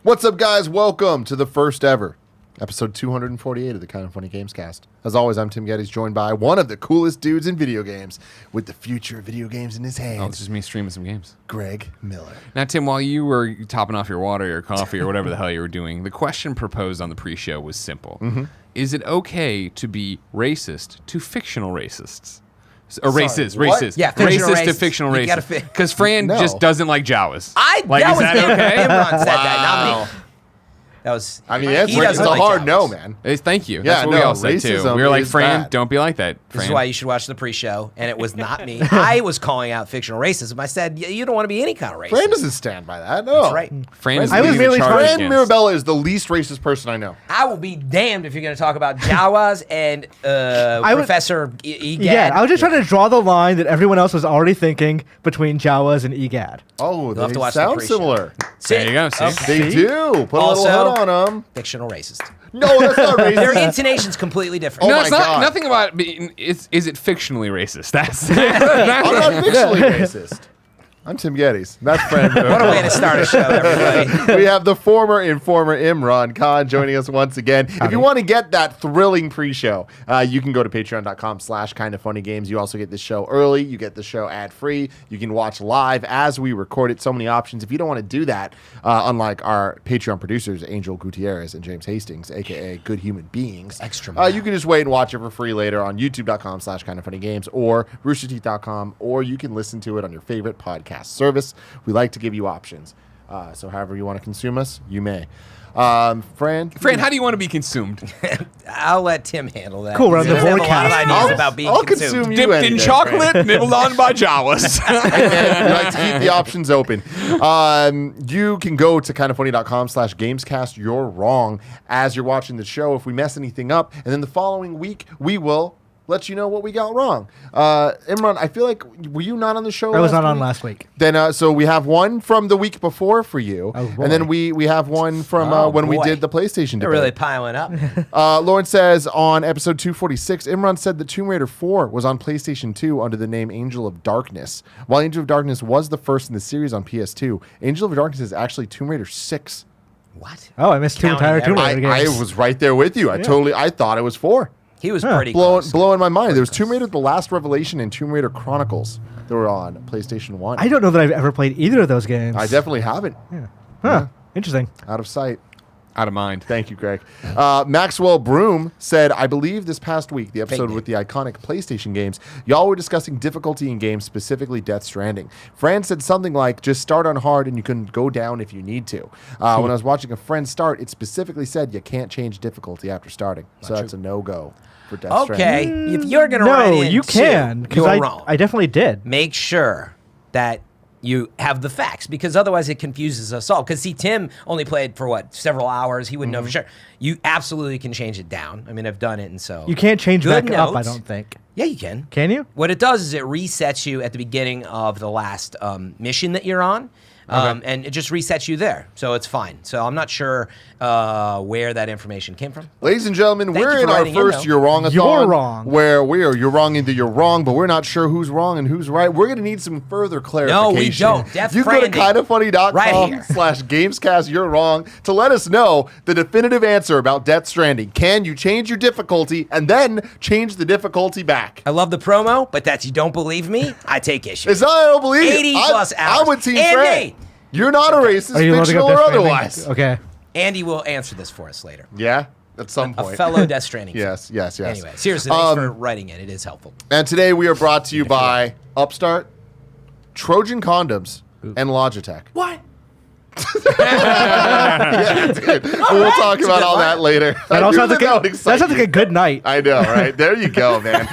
What's up, guys? Welcome to the first ever episode 248 of the Kind of Funny Gamescast. As always, I'm Tim Gettys, joined by one of the coolest dudes in video games with the future of video games in his hands. Oh, it's just me streaming some games. Greg Miller. Now, Tim, while you were topping off your water, your coffee, or whatever the hell you were doing, the question proposed on the pre-show was simple. Is it okay to be racist to fictional racists? Or racist. Yeah, racist to fictional racist. Because Fran just doesn't like Jawas. That was that him. okay? Imran said that, not me. That was. I mean, it's a hard no, man. Thank you. Yeah, That's what we all said, too. We were like, Fran, bad. don't be like that, Fran. This is why you should watch the pre-show, and it was not me. I was calling out fictional racism. I said, you don't want to be any kind of racist. Fran doesn't stand by that. No. That's right. Fran is Fran Fran Mirabella is the least racist person I know. I will be damned if you're going to talk about Jawas and Professor Egad. Yeah, I was just trying to draw the line that everyone else was already thinking between Jawas and Egad. Oh, have they to watch the sound pre-show. similar. There you go. See? Okay. They do. Put Also, a little head on them. Fictional racist. No, that's not racist. Their intonation's completely different. Oh No, my it's not. God. Nothing about it being. Is it fictionally racist? That's. I'm not fictionally racist. I'm Tim Gettys. That's Fran. What a way to start a show, everybody. We have the former informer Imran Khan joining us once again. If you want to get that thrilling pre-show, you can go to patreon.com/kindoffunnygames. You also get the show early. You get the show ad-free. You can watch live as we record it. So many options. If you don't want to do that, unlike our Patreon producers, Angel Gutierrez and James Hastings, a.k.a. Good Human Beings, you can just wait and watch it for free later on youtube.com/kindoffunnygames or roosterteeth.com, or you can listen to it on your favorite podcast service. We like to give you options. So however you want to consume us, you may. Fran, how do you want to be consued? I'll let Tim handle that. Cool, we're on the He doesn't have a lot of forecast. ideas about being I'll consumed. consume you Dipped any in day, chocolate, nibbled on by Jawas. Fran. We like to keep the options open. You can go to kindoffunny.com/gamescast. You're wrong as you're watching the show. If we mess anything up, and then the following week we will let you know what we got wrong. Imran, I feel like, were you not on the show? I was not on last week. Then, so we have one from the week before for you, Oh, boy. and then we have one from when we boy. did the PlayStation debate. They're really piling up. Lauren says on episode 246, Imran said that Tomb Raider 4 was on PlayStation 2 under the name Angel of Darkness. While Angel of Darkness was the first in the series on PS2, Angel of Darkness is actually Tomb Raider 6. What? Oh, I missed two Counting entire Tomb everything. Raider I games. was right there with you. I thought it was 4. He was pretty close. Blowing my mind. There was Tomb Raider The Last Revelation and Tomb Raider Chronicles that were on PlayStation 1. I don't know that I've ever played either of those games. I definitely haven't. Interesting. Out of sight. Out of mind. Thank you, Greg. Maxwell Broom said, I believe this past week, the episode with the iconic PlayStation games, y'all were discussing difficulty in games, specifically Death Stranding. Fran said something like, just start on hard and you can go down if you need to. When I was watching a friend start, it specifically said you can't change difficulty after starting. So that's a no-go for Death Stranding. Okay, if you're going to write No, in you can. too, Because you're wrong. I definitely did. Make sure that you have the facts, because otherwise it confuses us all. Because see, Tim only played for several hours. He wouldn't know for sure. You absolutely can change it down. I mean, I've done it, and so You can't change Good back up, I notes. don't think. Yeah, you can. Can you? What it does is it resets you at the beginning of the last mission that you're on. And it just resets you there, so it's fine. So I'm not sure where that information came from. Ladies and gentlemen, Thank we're you in for our writing in, first though. You're Wrong-a-thon. You're wrong. Where you're wrong either you're wrong, but we're not sure who's wrong and who's right. We're going to need some further clarification. No, we don't. Death You go to Stranding. Right here. kindoffunny.com/gamescast, you're wrong, to let us know the definitive answer about Death Stranding. Can you change your difficulty and then change the difficulty back? I love the promo, but that's you don't believe me. I take issue. It's not I don't believe 80 it. plus hours. I'm with Team Andy! Fran. You're not a racist, Are you loading fictional up or Death Stranding? otherwise. Okay. Andy will answer this for us later. Yeah, at some A point. fellow Death Stranding fan. Yes. Anyway, seriously, thanks for writing it. It is helpful. And today we are brought to you by Upstart, Trojan Condoms, and Logitech. What? Yeah, dude. We'll talk about all that later. That I knew sounds that would that excite sounds like you. a good night. I know, right? There you go, man.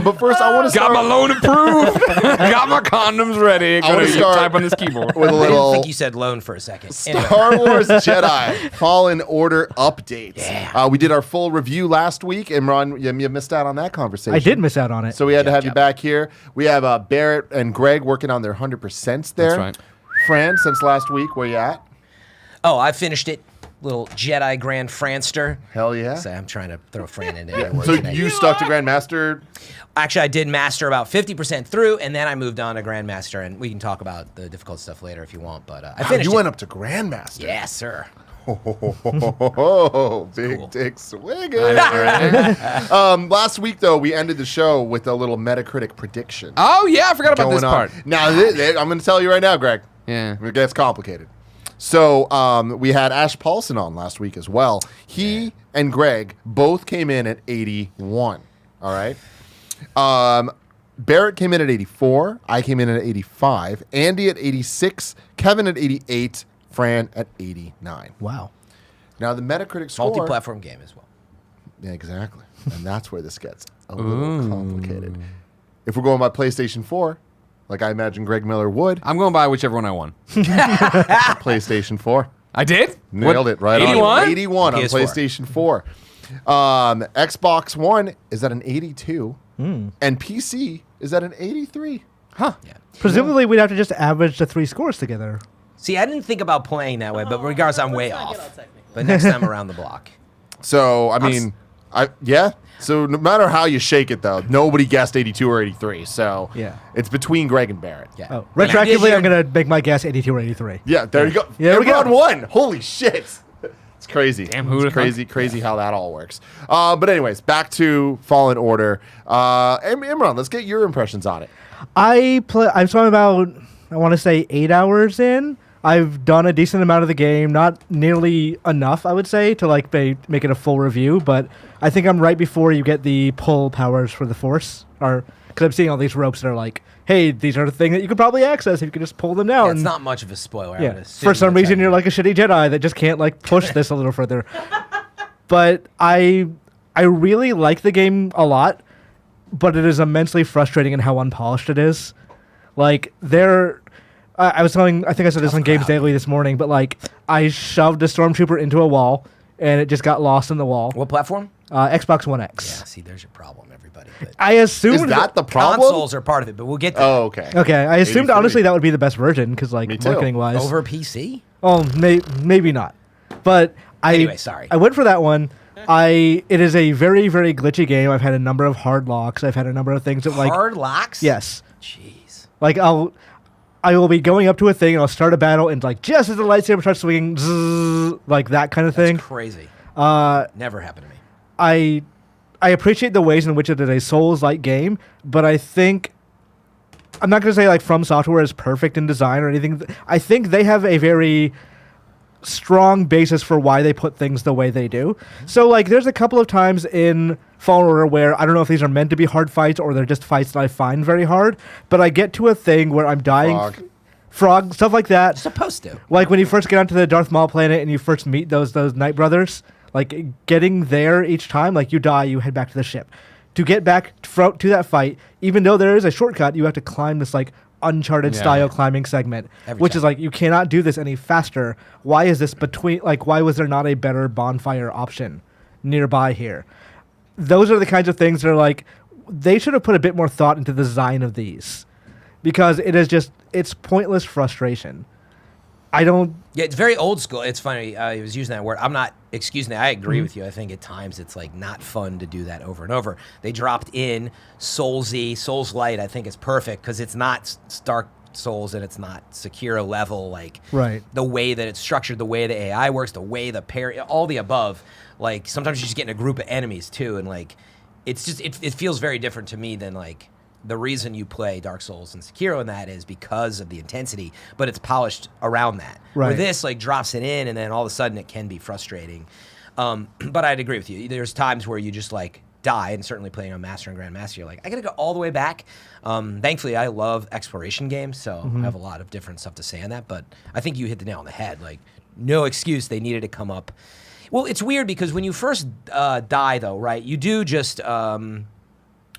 But first, I want to Got start my loan approved. Got my condoms ready. I wanna Gonna start type on this keyboard. with a I didn't little think you said loan for a second. Anyway. Star Wars Jedi Fallen Order updates. Yeah. We did our full review last week, and Ron, you missed out on that conversation. I did miss out on it. So we had to have you Yep. back here. We have Barrett and Greg working on their 100% there. That's right. Fran, since last week, where you at? Oh, I finished it. little Jedi Grand Franster. Hell yeah. So I'm trying to throw Fran into every word So today. you stuck to Grandmaster. Actually, I did master about 50% through, and then I moved on to Grandmaster, and we can talk about the difficult stuff later if you want. But I finished. You it. went up to Grandmaster. Yes, sir. Oh, big dick swinging. Last week, though, we ended the show with a little Metacritic prediction. Oh yeah, I forgot about this going on. part. Now, I'm going to tell you right now, Greg. Yeah. It gets complicated. So we had Ash Paulson on last week as well. He and Greg both came in at 81. All right. Barrett came in at 84. I came in at 85. Andy at 86. Kevin at 88. Fran at 89. Wow. Now the Metacritic score. Multi-platform game as well. Yeah, exactly. And that's where this gets a little complicated. If we're going by PlayStation 4, like I imagine Greg Miller would, I'm going by whichever one I won. PlayStation 4. I did? Nailed it right 81? on. 81 on PS4. PlayStation 4. Xbox One is at an 82. And PC is at an 83. Huh. Yeah. Presumably, we'd have to just average the 3 scores together. See, I didn't think about playing that way, but regardless, I'm way off. But next time around the block. So, I mean, yeah. So no matter how you shake it, though, nobody guessed 82 or 83. So Yeah. it's between Greg and Barrett. Yeah. Oh, And retroactively, I I'm going to make my guess 82 or 83. Yeah, there you go. There we go. Everyone won. Holy shit. It's crazy. Damn, who It's would've crazy, crazy how that all works. But anyways, back to Fallen Order. Imran, let's get your impressions on it. I'm about, I want to say 8 hours in. I've done a decent amount of the game, not nearly enough, I would say, to like make it a full review. But I think I'm right before you get the pull powers for the Force, or because I'm seeing all these ropes that are like, hey, these are the thing that you could probably access if you could just pull them down. Yeah, it's not much of a spoiler. I would Yeah. assume For some that's reason, how you're you- like a shitty Jedi that just can't like push this a little further. But I really like the game a lot, but it is immensely frustrating in how unpolished it is. Like I was telling, I think I said this on Games Daily this morning, but like I shoved a stormtrooper into a wall and it just got lost in the wall. What platform? Xbox One X. Yeah, see, there's your problem, everybody. But I assumed Is that the problem? consoles are part of it, but we'll get to Oh, okay. Okay, I assumed 83. honestly that would be the best version because like Me too. marketing wise. over PC. Oh, maybe not. But Anyway, sorry. I went for that one. It is a very, very glitchy game. I've had a number of hard locks. I've had a number of things that like Hard locks? yes. Jeez. Like I will be going up to a thing and I'll start a battle and like just as the lightsaber starts swinging, zzz, like that kind of That's thing. crazy. Never happened to me. I appreciate the ways in which it is a Souls-like game, but I think I'm not going to say like From Software is perfect in design or anything. I think they have a very strong basis for why they put things the way they do. So like there's a couple of times in Fallen Order where I don't know if these are meant to be hard fights or they're just fights that I find very hard, but I get to a thing where I'm dying. Frog, stuff like that. Supposed to. Like when you first get onto the Darth Maul planet and you first meet those Night Brothers, like getting there each time, like you die, you head back to the ship. To get back to that fight, even though there is a shortcut, you have to climb this like Uncharted style climbing segment, which is like you cannot do this any faster. Why is this why was there not a better bonfire option nearby here? Those are the kinds of things that are like they should have put a bit more thought into the design of these, because it's pointless frustration. Yeah, it's very old school. It's funny. I was using that word. I'm not excusing it. I agree with you. I think at times it's like not fun to do that over and over. They dropped in Soulsy, Souls Light. I think it's perfect because it's not Dark Souls and it's not Sekiro level. Like Right. the way that it's structured, the way the AI works, the way the parry, all the above. Like sometimes you just get in a group of enemies too, and like it's just it feels very different to me than like. The reason you play Dark Souls and Sekiro in that is because of the intensity, but it's polished around that. Right. Where this like drops it in, and then all of a sudden it can be frustrating. But I'd agree with you. There's times where you just like die, and certainly playing on Master and Grandmaster, you're like, I gotta go all the way back. Thankfully, I love exploration games, so I have a lot of different stuff to say on that. But I think you hit the nail on the head. Like, no excuse. They needed to come up. Well, it's weird because when you first die, though, right? You do just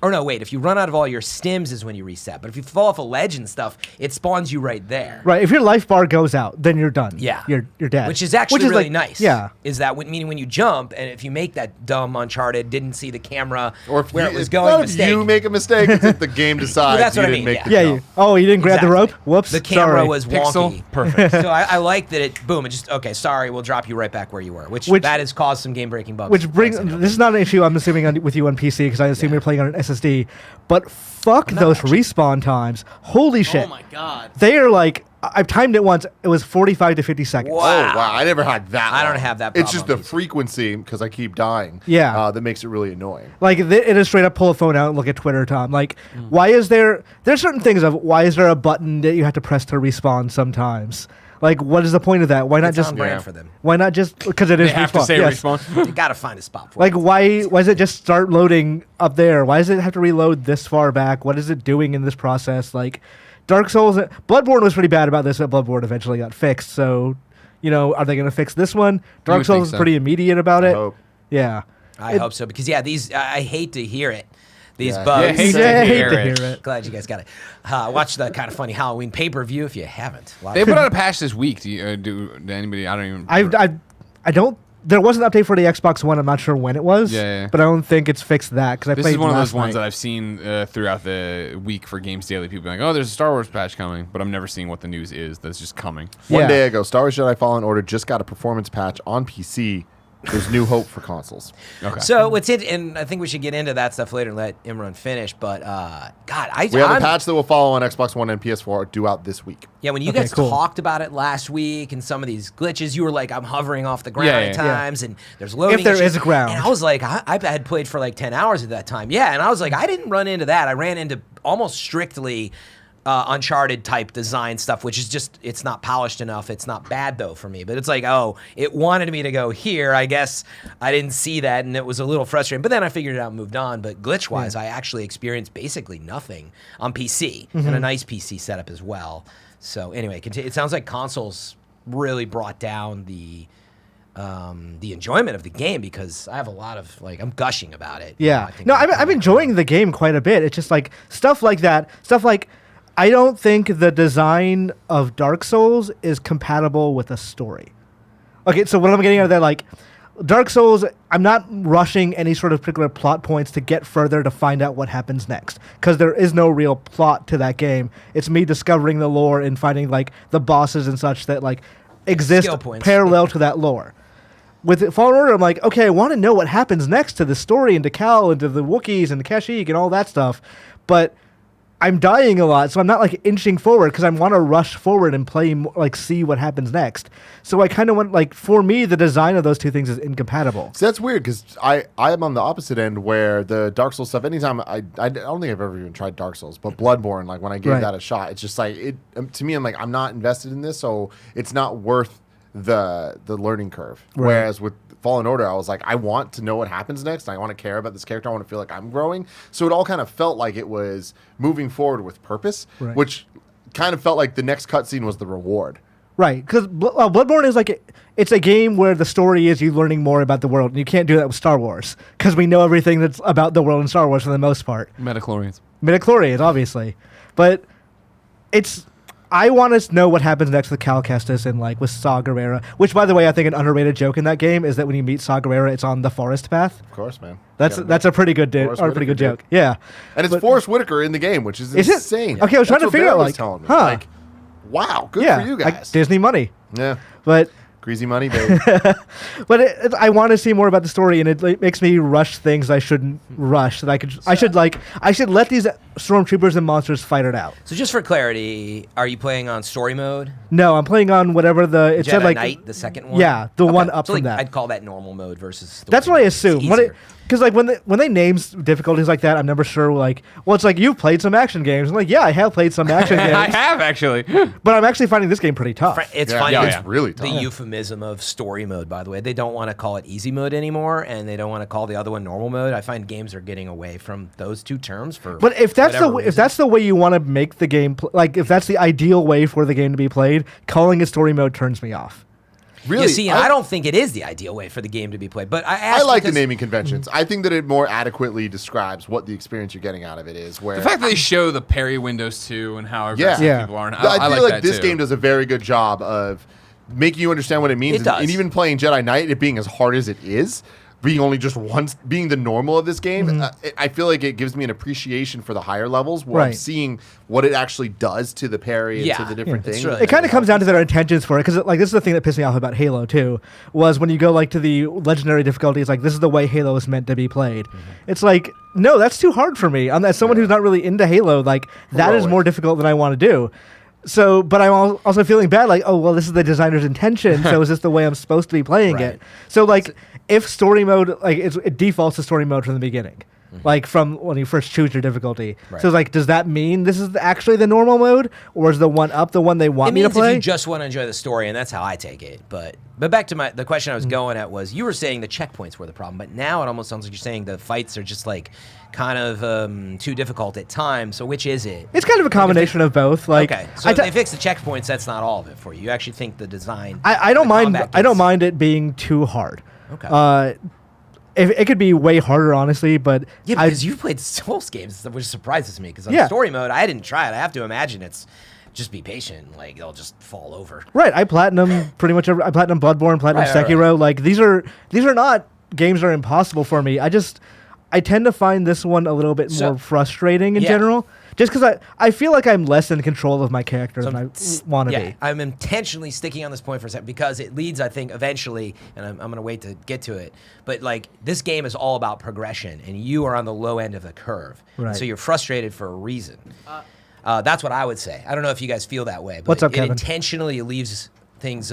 Or no, wait. If you run out of all your stims is when you reset. But if you fall off a ledge and stuff, it spawns you right there. Right. If your life bar goes out, then you're done. Yeah. You're dead. Which is actually really like, nice. Yeah. Is that meaning when you jump, and if you make that dumb Uncharted, didn't see the camera Or if where you, it was it's going, not mistake. If you make a mistake, it's if the game decides that's you what I didn't mean, make the Yeah. jump. You didn't grab the rope? Whoops. The camera Sorry. was Pixel, wonky. perfect. So I like that it, boom, it just, okay, sorry, we'll drop you right back where you were, which that has caused some game-breaking bugs. Which brings, Thanks, I know. this is not an issue I'm assuming with you on PC, because I assume you're playing on an SSD, but fuck those respawn times. Holy shit. Oh my god. They are like, I've timed it once, it was 45 to 50 seconds. Wow. Oh, wow. I never had that. I don't long. have that It's problem just on the PC. frequency, because I keep dying. Yeah. That makes it really annoying. Like, it is straight up pull a phone out and look at Twitter, Tom. Like, why is there's certain things of, why is there a button that you have to press to respawn sometimes? Like, what is the point of that? Why not It's just, on brand for them. why not just, because it is They have to respawn. say Yes. respawn. You gotta find a spot for Like, it. why does it just start loading up there? Why does it have to reload this far back? What is it doing in this process? Like, Dark Souls, Bloodborne was pretty bad about this, but Bloodborne eventually got fixed. So, are they going to fix this one? Dark would Souls think is so. pretty immediate about it. hope. Yeah. I hope so, because, these, I hate to hear it. These Yeah. bugs. Yeah, hate Yeah, I to hate hear to it. hear it. Glad you guys got it. Watch the kind of funny Halloween pay-per-view if you haven't. A lot They of- put out a patch this week. Do anybody? I don't even. I don't. There was an update for the Xbox One. I'm not sure when it was. Yeah. But I don't think it's fixed that, because I This played is one of those last ones night. that I've seen throughout the week for Games Daily. People being like, "Oh, there's a Star Wars patch coming," but I'm never seeing what the news is. That's just coming. One Yeah. day ago, Star Wars Jedi Fallen Order just got a performance patch on PC. There's new hope for consoles. Okay. So what's it? And I think we should get into that stuff later and let Imran finish. But God, We have a I'm- patch that will follow on Xbox One and PS4 due out this week. Yeah, when you Okay, guys cool. talked about it last week and some of these glitches, you were like, "I'm hovering off the ground Yeah, at yeah. times, and there's loading." If there issues." is a ground. and I was like, I had played for like 10 hours at that time. Yeah, and I was like, I didn't run into that. I ran into almost strictly Uncharted type design stuff, which is just, it's not polished enough. It's not bad though for me, but it's like, oh, it wanted me to go here. I guess I didn't see that, and it was a little frustrating. But then I figured it out and moved on. But glitch wise, I actually experienced basically nothing on PC and a nice PC setup as well. So anyway, it sounds like consoles really brought down the enjoyment of the game, because I have a lot of, like, I'm gushing about it. Yeah. I think No, I'm I'm enjoying the game quite a bit. It's just like stuff like that. Stuff like, I don't think the design of Dark Souls is compatible with a story. Okay, so what I'm getting out of that, like, Dark Souls, I'm not rushing any sort of particular plot points to get further to find out what happens next, because there is no real plot to that game. It's me discovering the lore and finding, like, the bosses and such that, like, exist Skill points. parallel to that lore. With Fallen Order, I'm like, okay, I want to know what happens next to the story and to Cal and to the Wookiees and the Kashyyyk and all that stuff, but I'm dying a lot, so I'm not like inching forward because I want to rush forward and play, like, see what happens next. So I kind of want, like, for me, the design of those two things is incompatible. So that's weird, because I am on the opposite end, where the Dark Souls stuff, anytime I don't think I've ever even tried Dark Souls, but Bloodborne, like when I gave Right. that a shot, it's just like, to me, I'm like, I'm not invested in this, so it's not worth the learning curve. Right. Whereas with Fallen Order, I was like, I want to know what happens next. I want to care about this character. I want to feel like I'm growing. So it all kind of felt like it was moving forward with purpose, Right. which kind of felt like the next cutscene was the reward. Right, because Bloodborne is like, it's a game where the story is you learning more about the world, and you can't do that with Star Wars, because we know everything that's about the world in Star Wars for the most part. Metachlorians. Midichlorians, obviously. But I want to know what happens next with Cal Kestis and, like, with Saw Gerrera, which, by the way, I think an underrated joke in that game is that when you meet Saw Gerrera, it's on the forest path. Of course, man. That's Yeah, a pretty good Forrest or a pretty good Whitaker joke. Yeah. And it's But- Forrest Whitaker in the game, which is Is it? insane. Okay, I was trying That's to what figure Barrett out, was like, telling me. huh. Like, wow, good Yeah, for you like guys. Disney money. Yeah, But greasy money, baby. But I want to see more about the story, and it like, makes me rush things I shouldn't rush. That I should let these stormtroopers and monsters fight it out. So just for clarity, are you playing on story mode? No, I'm playing on whatever it said, Jedi like, Knight, the second one? Yeah, the one up so from like, that. I'd call that normal mode versus story That's what I mode. assume. It's Because like when they name difficulties like that, I'm never sure. Like, well, it's like you've played some action games. I'm like, yeah, I have played some action I games, have actually. but I'm actually finding this game pretty tough. It's Yeah, funny. yeah, it's it's really tough. the euphemism of story mode, by the way. They don't want to call it easy mode anymore, and they don't want to call the other one normal mode. I find games are getting away from those two terms for. But if that's whatever if reason. that's the way you want to make the game, like if that's the ideal way for the game to be played, calling it story mode turns me off. Really, You see, and I don't think it is the ideal way for the game to be played. But I like the naming conventions. I think that it more adequately describes what the experience you're getting out of it is. Where The fact that they show the parry windows too and how aggressive Yeah. people are. And I feel like that this too. game does a very good job of making you understand what it means. It does. And even playing Jedi Knight, it being as hard as it is, being only just once, being the normal of this game, I feel like it gives me an appreciation for the higher levels where I'm Right. seeing what it actually does to the parry and to the different it's things. really- It kind of comes down to their intentions for it, because like this is the thing that pissed me off about Halo too, was when you go like to the legendary difficulty, it's like this is the way Halo is meant to be played. It's like, no, that's too hard for me. As someone who's not really into Halo, like that is Heroic. more difficult than I want to do. So, but I'm also feeling bad, like, oh well, this is the designer's intention, so is this the way I'm supposed to be playing Right. it? So like, if story mode, like it defaults to story mode from the beginning. Like from when you first choose your difficulty. Right. So it's like, does that mean this is actually the normal mode, or is the one up the one they want It me to means play? if you just want to enjoy the story, and that's how I take it. But back to the question I was going at was, you were saying the checkpoints were the problem, but now it almost sounds like you're saying the fights are just like kind of too difficult at times. So which is it? It's kind of a combination of both. Like, Okay, so if they fix the checkpoints, that's not all of it for you. You actually think the design? I don't the mind. combat I don't gets- mind it being too hard. Okay. If it could be way harder, honestly, but Yeah, because you've played Souls games, which surprises me. Because on Yeah. story mode, I didn't try it. I have to imagine it's just be patient. Like they'll just fall over. right, I platinum pretty much. I platinum Bloodborne, platinum Right, right, Sekiro. Like these are not games that are impossible for me. I tend to find this one a little bit So- more frustrating in Yeah. general, just because I feel like I'm less in control of my character than I want to Yeah, be. I'm intentionally sticking on this point for a second because it leads, I think, eventually, and I'm going to wait to get to it. But like this game is all about progression, and you are on the low end of the curve, Right. so you're frustrated for a reason. That's what I would say. I don't know if you guys feel that way, but What's up, it Kevin? intentionally leaves things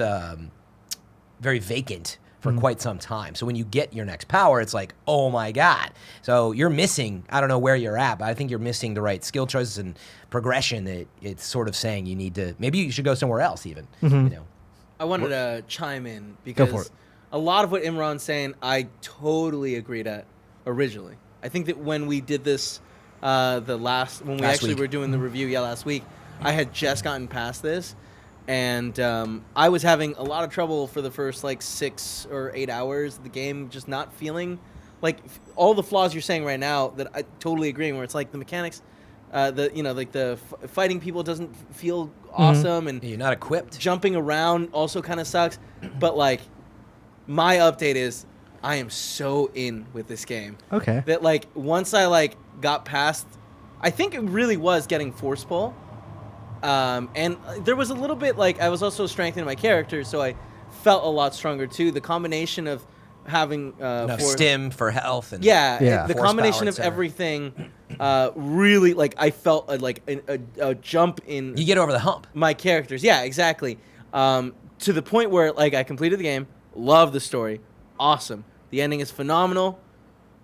very vacant for quite some time. So when you get your next power, it's like, oh my God. So you're missing, I don't know where you're at, but I think you're missing the right skill choices and progression that it's sort of saying you need to, maybe you should go somewhere else even, you know. I wanted to chime in for because it. a lot of what Imran's saying, I totally agreed at originally. I think that when we did this, when we Last actually week. were doing the review, last week, I had just gotten past this, and I was having a lot of trouble for the first like 6 or 8 hours of the game, just not feeling like all the flaws you're saying right now that I totally agree. Where it's like the mechanics, the fighting people doesn't feel awesome, and You're not equipped. jumping around also kind of sucks. But like, my update is I am so in with this game Okay. that like once I like got past, I think it really was getting force pull, and there was a little bit like I was also strengthening my character, so I felt a lot stronger too. The combination of having Enough force- stim for health. And Yeah. the Force combination power, of etc. everything really like I felt a jump in You get over the hump. my characters. Yeah, exactly. To the point where like I completed the game, love the story, awesome. The ending is phenomenal.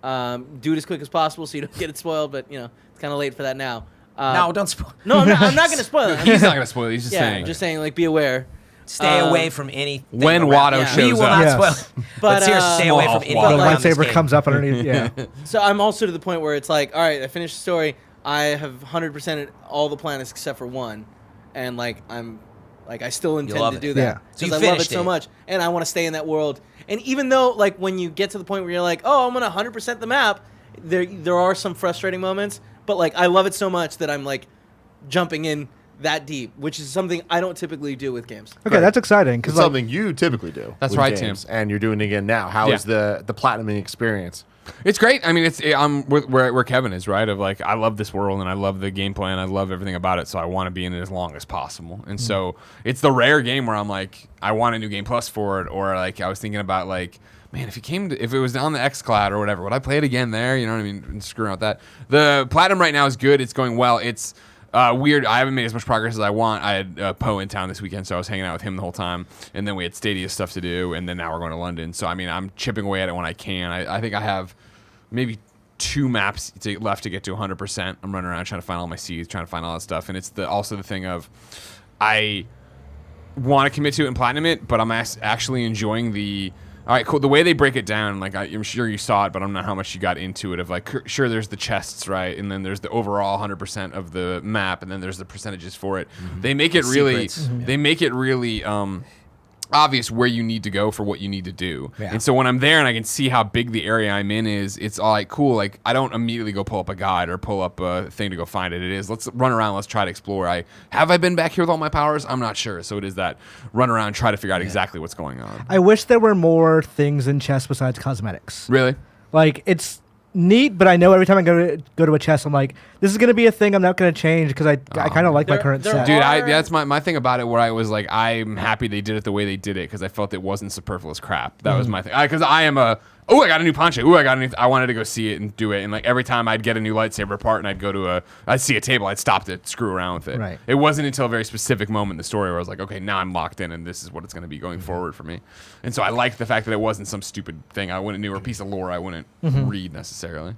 Do it as quick as possible so you don't get it spoiled, but you know it's kind of late for that now. No, don't spoil. No, I'm not going to spoil it. He's not gonna spoil it. He's just yeah, saying. I'm just saying, like, be aware. Stay away from anything. When around. Watto Yeah. We shows will up. not Yes. spoil it. But But, seriously, stay away small from anything Watto. The around this lightsaber game. comes up underneath. Yeah. So I'm also to the point where it's like, all right, I finished the story. I have 100% all the planets except for one, and like I still intend love to it. do Yeah. that So because you I love it finished so it. much, and I want to stay in that world. And even though like when you get to the point where you're like, oh, I'm gonna 100% the map, there are some frustrating moments, but like I love it so much that I'm like jumping in that deep, which is something I don't typically do with games. Okay, that's exciting It's because like, something you typically do. That's with right, games, Tim. And you're doing it again now. How is Yeah. the platinuming experience? It's great. I mean, I'm where Kevin is, right? Of like, I love this world and I love the gameplay and I love everything about it, so I want to be in it as long as possible. And so it's the rare game where I'm like, I want a new game plus for it, or like I was thinking about like, man, if it was on the xCloud or whatever, would I play it again there? You know what I mean? And screw out that. The platinum right now is good. It's going well. It's weird. I haven't made as much progress as I want. I had Poe in town this weekend, so I was hanging out with him the whole time. And then we had Stadia stuff to do, and then now we're going to London. So, I mean, I'm chipping away at it when I can. I think I have maybe 2 maps left to get to 100%. I'm running around trying to find all my seeds, trying to find all that stuff. And it's also the thing of I want to commit to it and platinum it, but I'm actually enjoying the... All right, cool. The way they break it down, like I'm sure you saw it, but I don't know how much you got into it. Of like, sure, there's the chests, right, and then there's the overall 100% of the map, and then there's the percentages for it. They make it really, secrets. they make it really obvious where you need to go for what you need to do. Yeah. And so when I'm there and I can see how big the area I'm in is, it's all like cool. Like I don't immediately go pull up a guide or pull up a thing to go find it. It is, let's run around, let's try to explore. Have I been back here with all my powers? I'm not sure. So it is that run around, try to figure out exactly what's going on. I wish there were more things in chess besides cosmetics. Really? Like, it's neat, but I know every time I go to a chest, I'm like, this is going to be a thing I'm not going to change because I kind of like my current set. Dude, that's my thing about it, where I was like, I'm happy they did it the way they did it because I felt it wasn't superfluous crap. That was my thing. Because I am I got a new poncho. I wanted to go see it and do it. And like every time I'd get a new lightsaber part and I'd see a table, I'd stop to screw around with it. Right. It wasn't until a very specific moment in the story where I was like, okay, now I'm locked in and this is what it's going to be going forward for me. And so I liked the fact that it wasn't some stupid thing I wouldn't know or piece of lore I wouldn't read necessarily.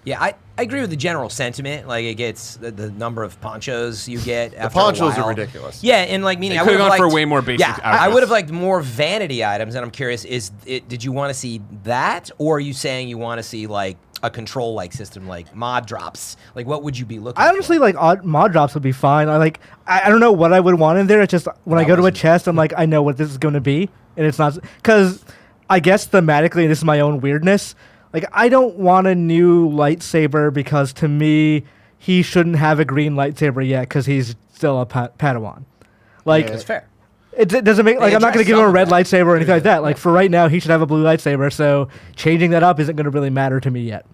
Yeah, I agree with the general sentiment. Like, it gets the number of ponchos you get after ponchos a while. are ridiculous. Yeah, and like meaning They I could would have have gone liked for way more basic Yeah, outfits. I would have liked more vanity items. And I'm curious, did you want to see that, or are you saying you want to see like a control like system, like mod drops? Like, what would you be looking? I honestly for? like odd mod drops would be fine. I don't know what I would want in there. It's just when I go to a chest, I'm like, I know what this is going to be, and it's not because I guess thematically, this is my own weirdness. Like, I don't want a new lightsaber because to me, he shouldn't have a green lightsaber yet because he's still a Padawan. Like, That's fair. it doesn't make, like, I'm not going to give him a red lightsaber or anything like that. Like, for right now, he should have a blue lightsaber, so changing that up isn't going to really matter to me yet.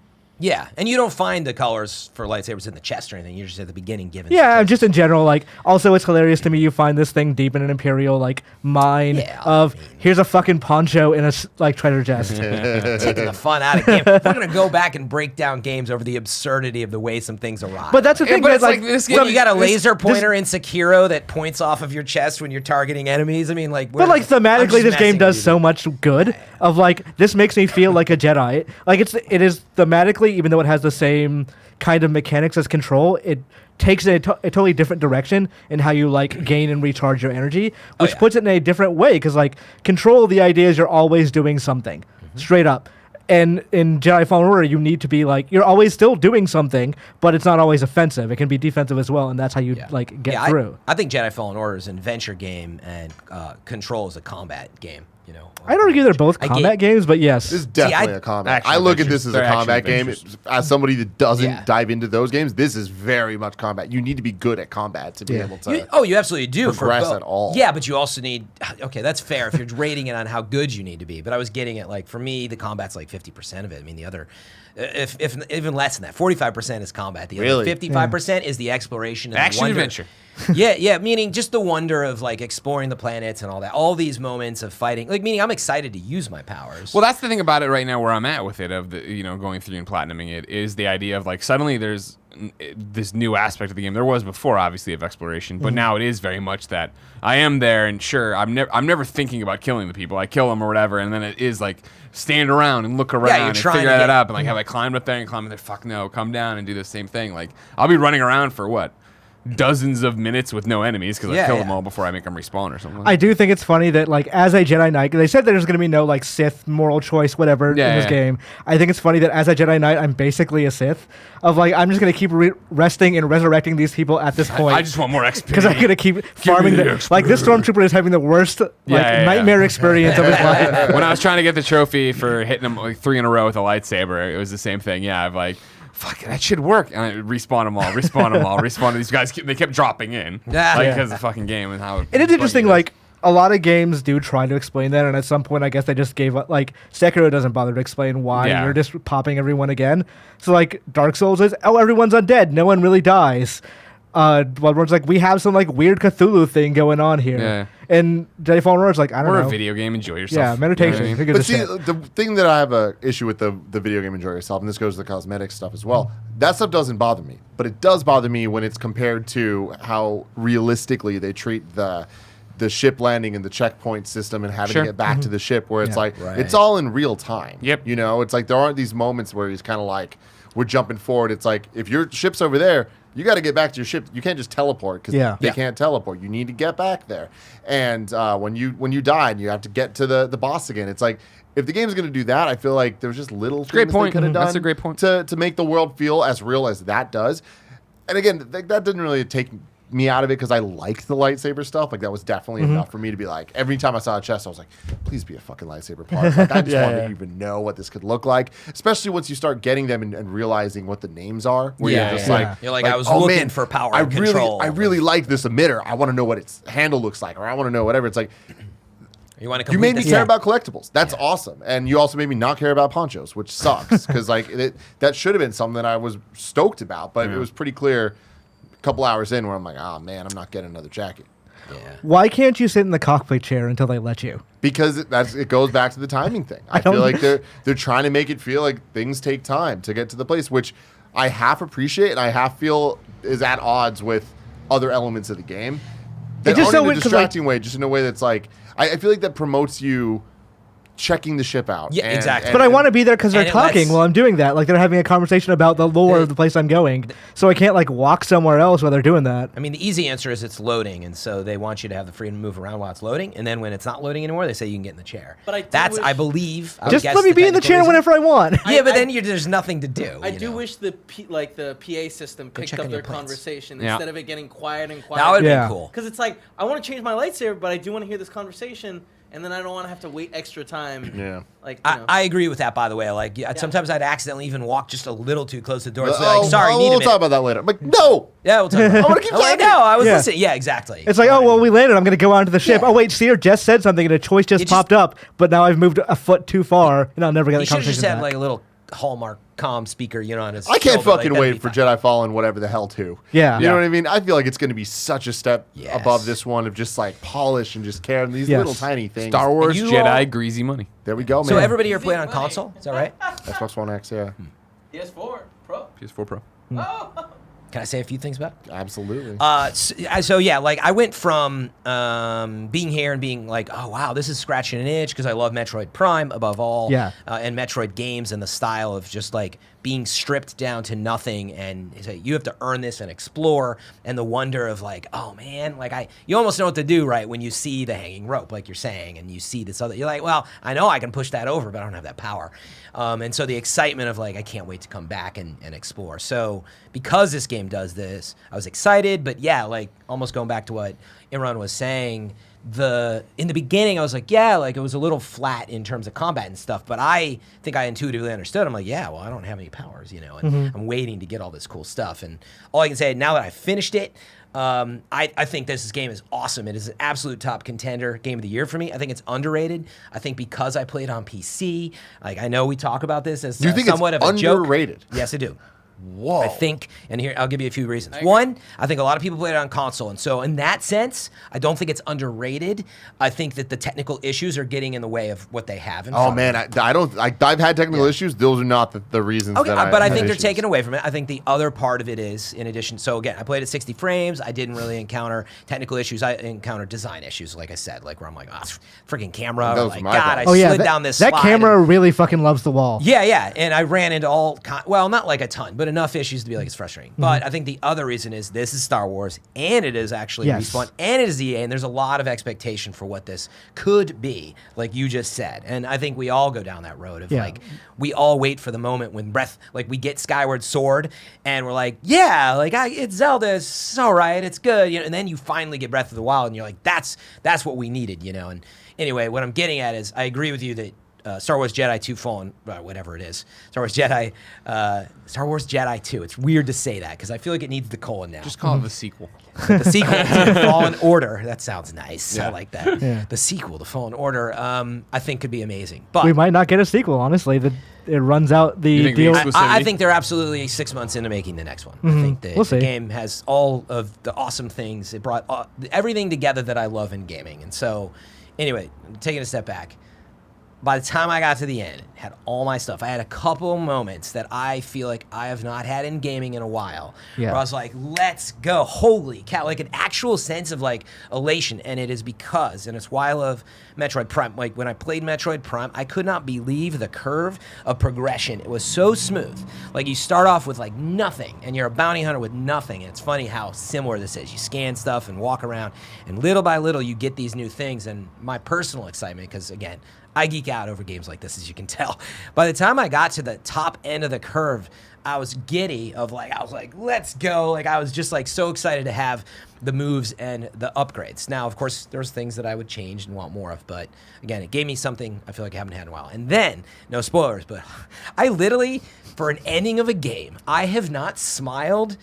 Yeah, and you don't find the colors for lightsabers in the chest or anything. You're just at the beginning given. Yeah, just in general, like, also it's hilarious to me you find this thing deep in an Imperial, like, mine of, here's a fucking poncho in a, like, treasure chest. taking the fun out of game. We're gonna go back and break down games over the absurdity of the way some things arrive. But that's the thing, but that, it's like this when game, you got a laser pointer in Sekiro that points off of your chest when you're targeting enemies. I mean, like, But like thematically, this game does so much good. Of like, this makes me feel like a Jedi. Like it is thematically, even though it has the same kind of mechanics as Control, it takes it a totally different direction in how you like gain and recharge your energy, which puts it in a different way. Because like Control, the idea is you're always doing something, straight up. And in Jedi Fallen Order, you need to be like, you're always still doing something, but it's not always offensive. It can be defensive as well, and that's how you like get through. I think Jedi Fallen Order is an adventure game, and Control is a combat game. You know, I'd argue they're both combat games, but yes. This is definitely a combat. I look at this as a combat game. As somebody that doesn't dive into those games, this is very much combat. You need to be good at combat to be able to. You absolutely do progress at all. Yeah, but you also need. Okay, that's fair if you're rating it on how good you need to be. But I was getting it like for me, the combat's like 50% of it. I mean, the other, if even less than that, 45% is combat. The other 55% is the exploration and action the wonder. adventure. yeah, meaning just the wonder of like exploring the planets and all that. All these moments of fighting, like meaning I'm excited to use my powers. Well, that's the thing about it right now where I'm at with it, of the, going through and platinuming it, is the idea of like suddenly there's this new aspect of the game. There was before, obviously, of exploration, but now it is very much that I am there, and sure, I'm never thinking about killing the people. I kill them or whatever, and then it is like stand around and look around and figure that up, and like have I climbed up there and climbed there? Fuck no, come down and do the same thing. Like I'll be running around for what? Dozens of minutes with no enemies because I kill them all before I make them respawn or something. I do think it's funny that like as a Jedi Knight, they said there's going to be no like Sith moral choice whatever in this game. I think it's funny that as a Jedi Knight, I'm basically a Sith. Of like I'm just going to keep resting and resurrecting these people at this point. I just want more XP because I'm going to keep farming. Like this stormtrooper is having the worst nightmare experience of his life. When I was trying to get the trophy for hitting them like 3 in a row with a lightsaber, it was the same thing. Yeah, I've like. Fuck, that should work. And I respawn them all, respawn these guys. They kept dropping in. Because of the fucking game and how it is interesting, like, a lot of games do try to explain that, and at some point, I guess they just gave up. Like, Sekiro doesn't bother to explain why you're just popping everyone again. So, like, Dark Souls is, everyone's undead. No one really dies. Bloodborne's like, we have some, like, weird Cthulhu thing going on here. Yeah. And Jedi Fallen Order's like, I don't know. Or a video game, enjoy yourself. Yeah, meditation. You know what I mean? But see, the thing that I have a issue with the video game enjoy yourself, and this goes to the cosmetic stuff as well, that stuff doesn't bother me. But it does bother me when it's compared to how realistically they treat the ship landing and the checkpoint system and having to get back to the ship, where it's like, it's all in real time. Yep. It's like there aren't these moments where he's kind of like, we're jumping forward. It's like, if your ship's over there, you got to get back to your ship. You can't just teleport because they can't teleport. You need to get back there. And when you die and you have to get to the boss again, it's like, if the game's going to do that, I feel like there's just little things they could have done. That's a great point. To make the world feel as real as that does. And again, that didn't really take me out of it because I liked the lightsaber stuff. Like that was definitely enough for me to be like, every time I saw a chest, I was like, please be a fucking lightsaber part. Like, I just want to even know what this could look like, especially once you start getting them and realizing what the names are. Where you're just like, you're like, I was looking for power and control. I really like this emitter. I want to know what its handle looks like, or I want to know whatever. It's like, you made me care about collectibles. That's awesome. And you also made me not care about ponchos, which sucks because like that should have been something that I was stoked about, but it was pretty clear a couple hours in where I'm like, oh man, I'm not getting another jacket. Yeah. Why can't you sit in the cockpit chair until they let you? Because it goes back to the timing thing. I feel like they're trying to make it feel like things take time to get to the place, which I half appreciate and I half feel is at odds with other elements of the game. That just aren't so in a distracting way, just in a way that's like, I feel like that promotes you checking the ship out. Yeah, exactly. But I want to be there because they're talking lets- while I'm doing that. Like they're having a conversation about the lore of the place I'm going. So I can't like walk somewhere else while they're doing that. I mean, the easy answer is it's loading, and so they want you to have the freedom to move around while it's loading. And then when it's not loading anymore, they say you can get in the chair. But I do that's, wish- I believe, Just let me be in the chair whenever I want. Yeah, but then there's nothing to do. I do wish the PA system picked check up on their your plates. conversation Yeah. instead of it getting quiet and quiet. That would Yeah. be cool. Because it's like, I want to change my lightsaber, but I do want to hear this conversation, and then I don't want to have to wait extra time. Yeah. Like, I agree with that, by the way. Like, sometimes I'd accidentally even walk just a little too close to the door. So like, sorry, need a we'll minute. talk about that later. I'm like, no. Yeah, we'll talk about it. I want to keep I'm like, talking. no, I was Yeah. listening. Yeah, exactly. It's like, oh, well, we landed. I'm going to go onto the ship. Yeah. Oh, wait, Seer just said something and a choice just just- popped up, but now I've moved a foot too far and I'll never get You the should have conversation just had back. like a little Hallmark comm speaker, on his I can't shoulder, fucking that'd wait be for fine. Jedi Fallen, whatever the hell, too. Yeah. You know what I mean? I feel like it's going to be such a step Yes. above this one of just like polish and just care and these Yes. little tiny things. Star Wars you Jedi all- greasy money. There we go, man. So everybody here playing on Easy money. console? Is that right? Xbox One X, yeah. PS4 Pro. PS4 Pro. Can I say a few things about it? Absolutely. So yeah, like I went from being here and being like, oh wow, this is scratching an itch because I love Metroid Prime above all, Yeah. And Metroid games and the style of just like being stripped down to nothing and it's like, you have to earn this and explore and the wonder of like, oh man, like you almost know what to do right when you see the hanging rope, like you're saying, and you see this other, you're like, well, I know I can push that over, but I don't have that power. And so the excitement of like, I can't wait to come back and explore. So because this game does this, I was excited, but yeah, like almost going back to what Imran was saying, in the beginning I was like, yeah, like it was a little flat in terms of combat and stuff, but I think I intuitively understood. I'm like, yeah, well, I don't have any powers, and I'm waiting to get all this cool stuff. And all I can say now that I finished it, I think this game is awesome. It is an absolute top contender, game of the year for me. I think it's underrated. I think because I played on PC, like I know we talk about this as Do you think somewhat it's of a joke. underrated? Yes, I do. Whoa. I think, and here I'll give you a few reasons. One, I think a lot of people play it on console, and so in that sense, I don't think it's underrated. I think that the technical issues are getting in the way of what they have. In Oh front man, of them. I don't. I've had technical issues. Those are not the reasons. Okay, that but I have think they're issues. taken away from it. I think the other part of it is, in addition, so again, I played at 60 frames. I didn't really encounter technical issues. I encountered design issues, like I said, like where I'm like, freaking camera. Or Those like, are my God, I problems. slid down this that slide camera and- really fucking loves the wall. Yeah, and I ran into well, not like a ton, but enough issues to be like, it's frustrating. Mm-hmm. But I think the other reason is this is Star Wars, and it is actually Yes. Respawn, and it is EA, and there's a lot of expectation for what this could be, like you just said. And I think we all go down that road of Yeah. like, we all wait for the moment when we get Skyward Sword, and we're like, yeah, like it's Zelda, it's all right, it's good, and then you finally get Breath of the Wild, and you're like, that's what we needed, And anyway, what I'm getting at is, I agree with you that Star Wars Jedi 2 Fallen, whatever it is. Star Wars Jedi 2. It's weird to say that because I feel like it needs the colon now. Just call it the sequel. The sequel to Fallen Order. That sounds nice. I like that. Yeah. The sequel to Fallen Order, I think could be amazing. But We might not get a sequel, honestly. It runs out the You think the deal. exclusive- I think they're absolutely 6 months into making the next one. I think that We'll the see. game has all of the awesome things. It brought everything together that I love in gaming. And so, anyway, taking a step back. By the time I got to the end, had all my stuff. I had a couple moments that I feel like I have not had in gaming in a while. Yeah. Where I was like, let's go. Holy cow. Like an actual sense of like elation. And it is because, and it's why I love Metroid Prime. Like when I played Metroid Prime, I could not believe the curve of progression. It was so smooth. Like you start off with like nothing and you're a bounty hunter with nothing. And it's funny how similar this is. You scan stuff and walk around and little by little you get these new things. And my personal excitement, because again, I geek out over games like this, as you can tell. By the time I got to the top end of the curve, I was giddy of like, I was like, let's go. Like, I was just like so excited to have the moves and the upgrades. Now, of course, there's things that I would change and want more of, but again, it gave me something I feel like I haven't had in a while. And then, no spoilers, but I literally, for an ending of a game, I have not smiled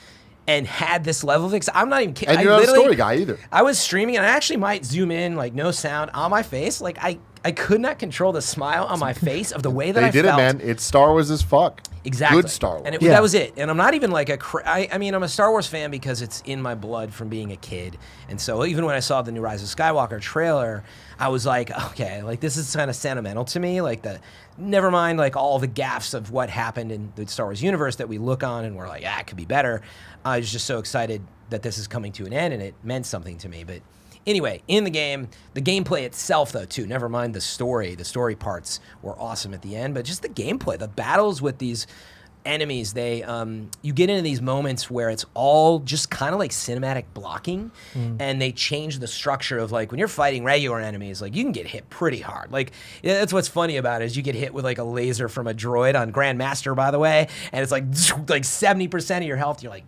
and had this level of I'm not even kidding. And you're not a story guy either. I was streaming, and I actually might zoom in, like no sound, on my face. Like I could not control the smile on my face of the way that I felt. They did it, man. It's Star Wars as fuck. Exactly. Good Star Wars. And that was it. And I'm not even like I mean, I'm a Star Wars fan because it's in my blood from being a kid. And so even when I saw the new Rise of Skywalker trailer, I was like, okay, like this is kind of sentimental to me. Like never mind like all the gaffes of what happened in the Star Wars universe that we look on and we're like, it could be better. I was just so excited that this is coming to an end, and it meant something to me. But anyway, in the game, the gameplay itself, though, too, never mind the story parts were awesome at the end, but just the gameplay, the battles with these enemies, you get into these moments where it's all just kind of like cinematic blocking, and they change the structure of like when you're fighting regular enemies, like you can get hit pretty hard. Like that's what's funny about it is you get hit with like a laser from a droid on Grandmaster, by the way, and it's like 70% of your health. You're like,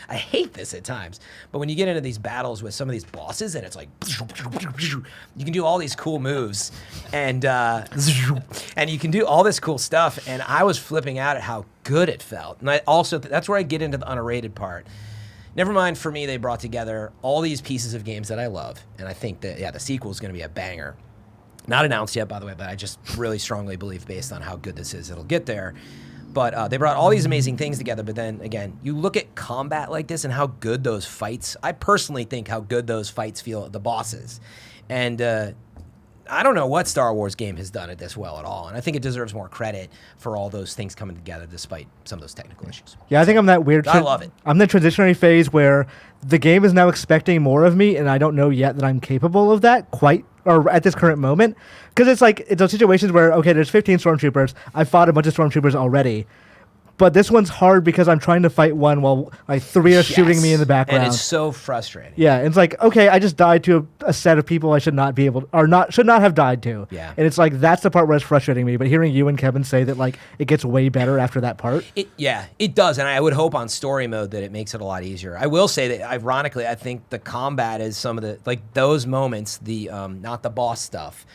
I hate this at times. But when you get into these battles with some of these bosses, and it's like you can do all these cool moves, and you can do all this cool stuff. And I was flipping out at how good it felt. And I also that's where I get into the underrated part. Never mind, for me, they brought together all these pieces of games that I love, and I think that the sequel is going to be a banger. Not announced yet, by the way, but I just really strongly believe, based on how good this is, it'll get there. But they brought all these amazing things together. But then, again, you look at combat like this and how good those fights, I personally think how good those fights feel at the bosses. And I don't know what Star Wars game has done it this well at all. And I think it deserves more credit for all those things coming together despite some of those technical issues. Yeah, I think I'm that weird. I love it. I'm the transitionary phase where the game is now expecting more of me, and I don't know yet that I'm capable of that quite, or at this current moment. Because it's those situations where, okay, there's 15 stormtroopers. I fought a bunch of stormtroopers already. But this one's hard because I'm trying to fight one while like 3 are shooting me in the background. And it's so frustrating. Yeah, it's like, okay, I just died to a set of people I should not be able, or should not have died to. Yeah. And it's like, that's the part where it's frustrating me. But hearing you and Kevin say that like it gets way better after that part. It does. And I would hope on story mode that it makes it a lot easier. I will say that ironically, I think the combat is some of the, like those moments, the not the boss stuff,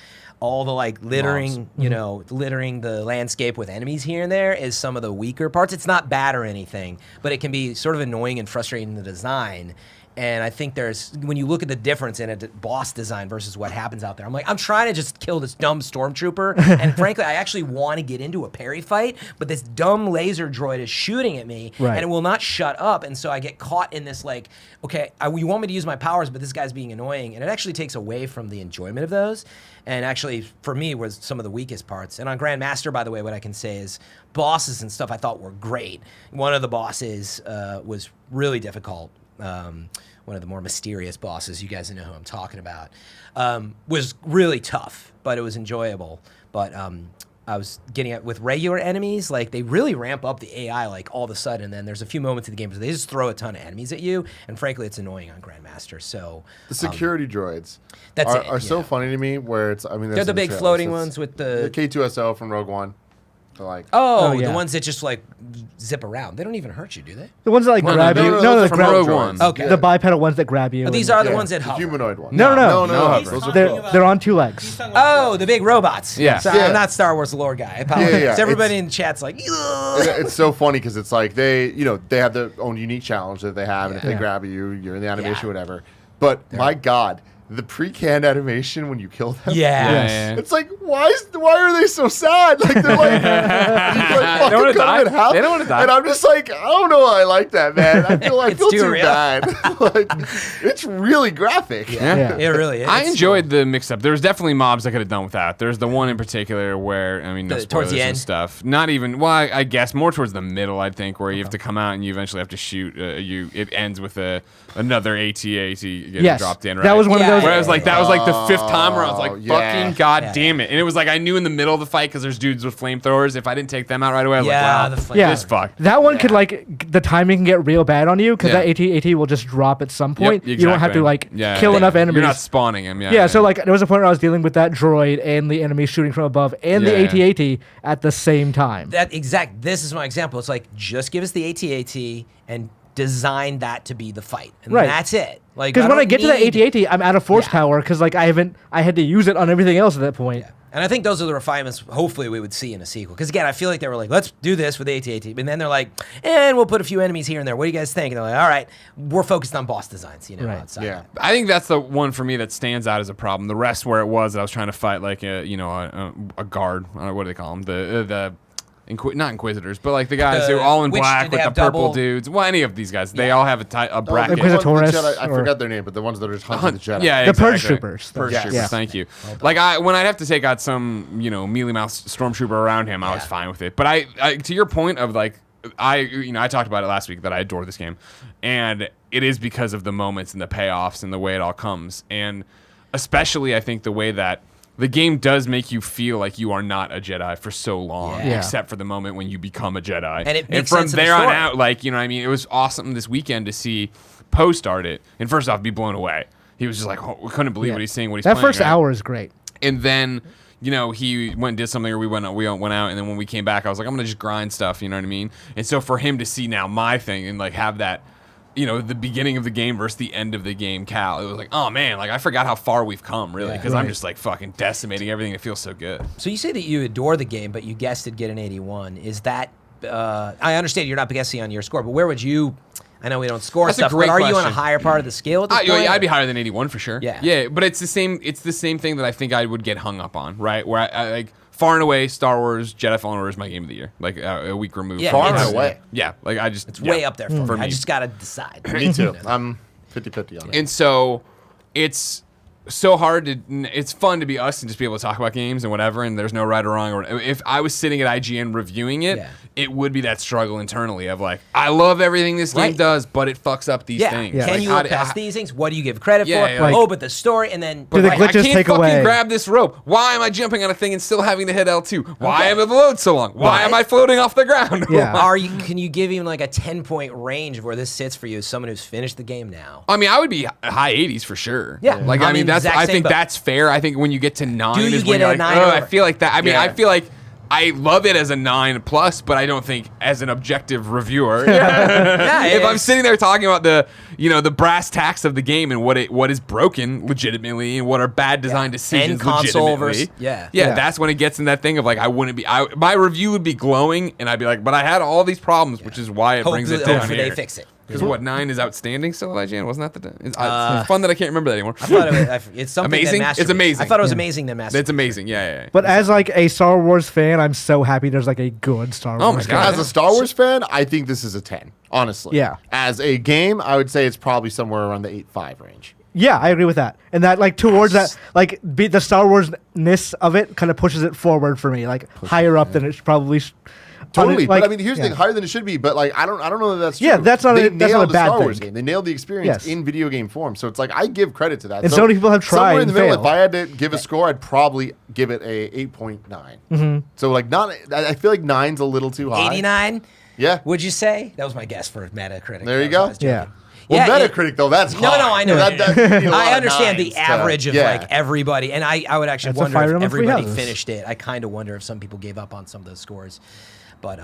all the like littering, littering the landscape with enemies here and there is some of the weaker parts. It's not bad or anything, but it can be sort of annoying and frustrating in the design. And I think when you look at the difference in a boss design versus what happens out there, I'm like, I'm trying to just kill this dumb stormtrooper. And frankly, I actually want to get into a parry fight, but this dumb laser droid is shooting at me, and it will not shut up. And so I get caught in this like, okay, you want me to use my powers, but this guy's being annoying. And it actually takes away from the enjoyment of those. And actually, for me, was some of the weakest parts. And on Grandmaster, by the way, what I can say is bosses and stuff I thought were great. One of the bosses was really difficult. One of the more mysterious bosses, you guys know who I'm talking about, was really tough, but it was enjoyable. But I was getting at with regular enemies, like they really ramp up the AI like all of a sudden, and then there's a few moments in the game where they just throw a ton of enemies at you, and frankly, it's annoying on Grandmaster. So the security droids are so funny to me. Where it's, I mean, they're the big floating ones with the K2SO from Rogue One. They're like, the ones that just like zip around. They don't even hurt you, do they? The ones that like grab you. No, the from grab Rogue One. Okay. The bipedal ones that grab you. But these are the ones that the hover. humanoid one. No. Those are They're on 2 legs. The big robots. Yeah. So Yeah. I'm not Star Wars lore guy. I apologize. Yeah. Everybody in the chat's like, ugh. It's so funny because it's like they have their own unique challenge that they have, and if they Yeah. grab you, you're in the animation, whatever. But my God, the pre-canned animation when you kill them. Yeah. It's like, why are they so sad? Like they're like, They don't wanna die. half. They don't wanna die. And I'm just like, I don't know why I like that, man. I feel too too real. bad. Like, it's really graphic. Yeah. It really is. I enjoyed the mix-up. There was definitely mobs I could have done without. There's the one in particular where, I mean, no Towards spoilers the and end? stuff. Not even, well, I guess more towards the middle, I'd think, where you have to come out and you eventually have to shoot. It ends with another AT-AT getting Yes. dropped in, right? That was one of those. Where I was like, that was like the 5th time where I was like, yeah. fucking goddamn it. And And it was like I knew in the middle of the fight because there's dudes with flamethrowers. If I didn't take them out right away, I was like, wow, this fucked. That one could the timing can get real bad on you because that AT-AT will just drop at some point. Yep, exactly. You don't have to kill enough enemies. You're not spawning them. So there was a point where I was dealing with that droid and the enemy shooting from above and the AT-AT at the same time. This is my example. It's like just give us the AT-AT and design that to be the fight, and that's it. Like because when I get to that AT-AT, I'm out of force power because I had to use it on everything else at that point. Yeah. And I think those are the refinements hopefully we would see in a sequel. Because again, I feel like they were like, let's do this with AT-AT. And then they're like, and we'll put a few enemies here and there. What do you guys think? And they're like, all right, we're focused on boss designs, outside. Yeah. I think that's the one for me that stands out as a problem. The rest where it was that I was trying to fight like a guard. What do they call them? Not Inquisitors, but like the guys who are all in black with the purple dudes. Well, any of these guys, they all have a bracket. Inquisitors. I forgot their name, but the ones that are just hunting the Jedi. Yeah, the exactly. Purge Troopers. Purge Troopers, thank you. Like when I'd have to take out some, mealy mouse stormtrooper around him, I was fine with it. But I to your point of like, I talked about it last week that I adore this game, and it is because of the moments and the payoffs and the way it all comes, and especially I think the way that the game does make you feel like you are not a Jedi for so long, except for the moment when you become a Jedi. And from there on out, like, it was awesome this weekend to see Poe start it. And first off, be blown away. He was just like, we couldn't believe what he's saying, what he's playing. That first hour is great. And then, he went and did something, or we went out, and then when we came back, I was like, I'm going to just grind stuff, you know what I mean? And so for him to see now my thing and, like, have that, the beginning of the game versus the end of the game, Cal. It was like, oh man, like I forgot how far we've come, really, because I'm just like fucking decimating everything. It feels so good. So you say that you adore the game, but you guessed it'd get an 81. Is that? I understand you're not guessing on your score, but where would you? I know we don't score stuff, but are you on a higher part of the scale at this point? I'd be higher than 81 for sure. Yeah, but it's the same. It's the same thing that I think I would get hung up on, right? Where I like. Far and away, Star Wars Jedi Fallen Order is my game of the year. Like a week removed. Yeah, far and away. Yeah, like it's way up there for me. I just gotta decide. Me too. I'm 50-50 on it. And so it's so hard to. It's fun to be us and just be able to talk about games and whatever. And there's no right or wrong. Or if I was sitting at IGN reviewing it, it would be that struggle internally of like, I love everything this game does, but it fucks up these things. Can like, you look past these things? What do you give credit for? Like, but the story, and then do the glitches I can't take fucking away? grab this rope. Why am I jumping on a thing and still having to hit L2? Why am I floating so long? Why am I floating off the ground? Yeah. Can you give even like a 10-point range of where this sits for you as someone who's finished the game now? I mean, I would be high 80s for sure. Yeah. Like I mean I think that's fair. I think when you get to 9 Do you is get when you're a like, 9 oh, or- I feel like that. I mean, I feel like I love it as a 9+, but I don't think as an objective reviewer. If I'm sitting there talking about the brass tacks of the game and what is broken legitimately and what are bad design decisions and console legitimately. versus That's when it gets in that thing of like my review would be glowing and I'd be like, but I had all these problems, which is why it brings it down hopefully here. they fix it. Because 9 is outstanding still at IGN? Wasn't that it's fun that I can't remember that anymore. I thought it's something Amazing? that It's amazing. I thought it was amazing that Master. It's amazing, yeah. But as like a Star Wars fan, I'm so happy there's like a good Star Wars. Oh my God. As a Star Wars fan, I think this is a 10, honestly. Yeah. As a game, I would say it's probably somewhere around the 8.5 range. Yeah, I agree with that. And that like towards that like the Star Wars-ness of it kind of pushes it forward for me, like higher up than it probably Totally, like, but I mean, here's the thing: higher than it should be. But like, I don't know that that's true. Yeah, that's not they a nailed the bad Star Wars thing. game. They nailed the experience in video game form. So it's like I give credit to that. And so many people have tried somewhere in and the middle. failed. If I had to give a score, I'd probably give it a 8.9. Mm-hmm. So like, not. I feel like 9's a little too high. 89. Yeah. Would you say that was my guess for Metacritic? There you go. Yeah. Well, Yeah, Metacritic though, that's high. No, I know. I understand the nines average of like everybody, and I would actually That's a wonder Fire if Emblem Three everybody Houses. finished it. I kind of wonder if some people gave up on some of those scores, but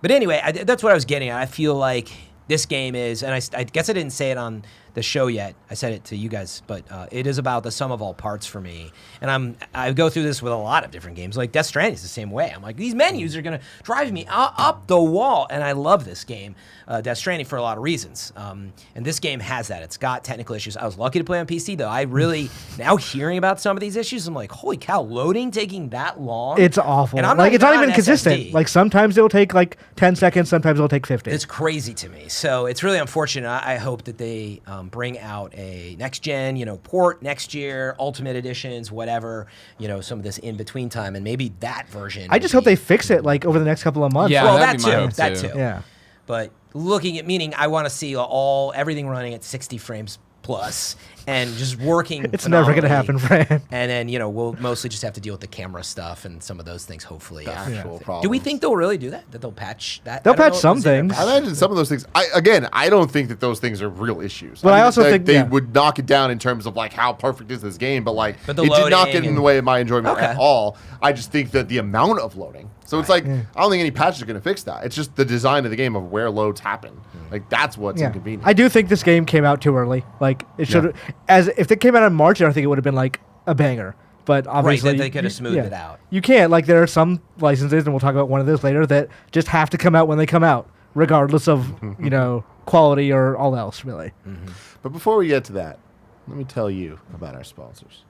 anyway, that's what I was getting at. I feel like this game is, and I guess I didn't say it on the show yet. I said it to you guys, but it is about the sum of all parts for me. And I go through this with a lot of different games. Like Death Stranding is the same way. I'm like, these menus are gonna drive me up the wall, and I love this game, Death Stranding, for a lot of reasons. And this game has that. It's got technical issues. I was lucky to play on PC though. I really now hearing about some of these issues, I'm like, holy cow, loading taking that long. It's awful. And I'm like it's not even on consistent. SSD. Like sometimes it'll take like 10 seconds, sometimes it'll take 50. It's crazy to me. So it's really unfortunate. I hope that they bring out a next gen, port next year, Ultimate Editions, whatever, some of this in between time, and maybe that version. I just hope they fix it like over the next couple of months. Yeah, Well, that'd that be my too. hope, That too. too. Yeah. But meaning I want to see everything running at 60 frames Plus and just working. It's never going to phenomenally. happen, Fran. And then, we'll mostly just have to deal with the camera stuff and some of those things, hopefully. The actual problems. Do we think they'll really do that? That they'll patch that? They'll I don't patch know. some Was there a things. I imagine some of those things. I don't think that those things are real issues. But I mean, also that think- they yeah. would knock it down in terms of like how perfect is this game, but like But the it did not loading get in the and- way of my enjoyment Okay. at all. I just think that the amount of loading. So it's like I don't think any patch is going to fix that. It's just the design of the game of where loads happen. Like that's what's Yeah. inconvenient. I do think this game came out too early. Like it should, as if it came out in March, I think it would have been like a banger. But obviously, they could have smoothed it out. You can't. Like there are some licenses, and we'll talk about one of those later, that just have to come out when they come out, regardless of quality or all else, really. But before we get to that, let me tell you about our sponsors.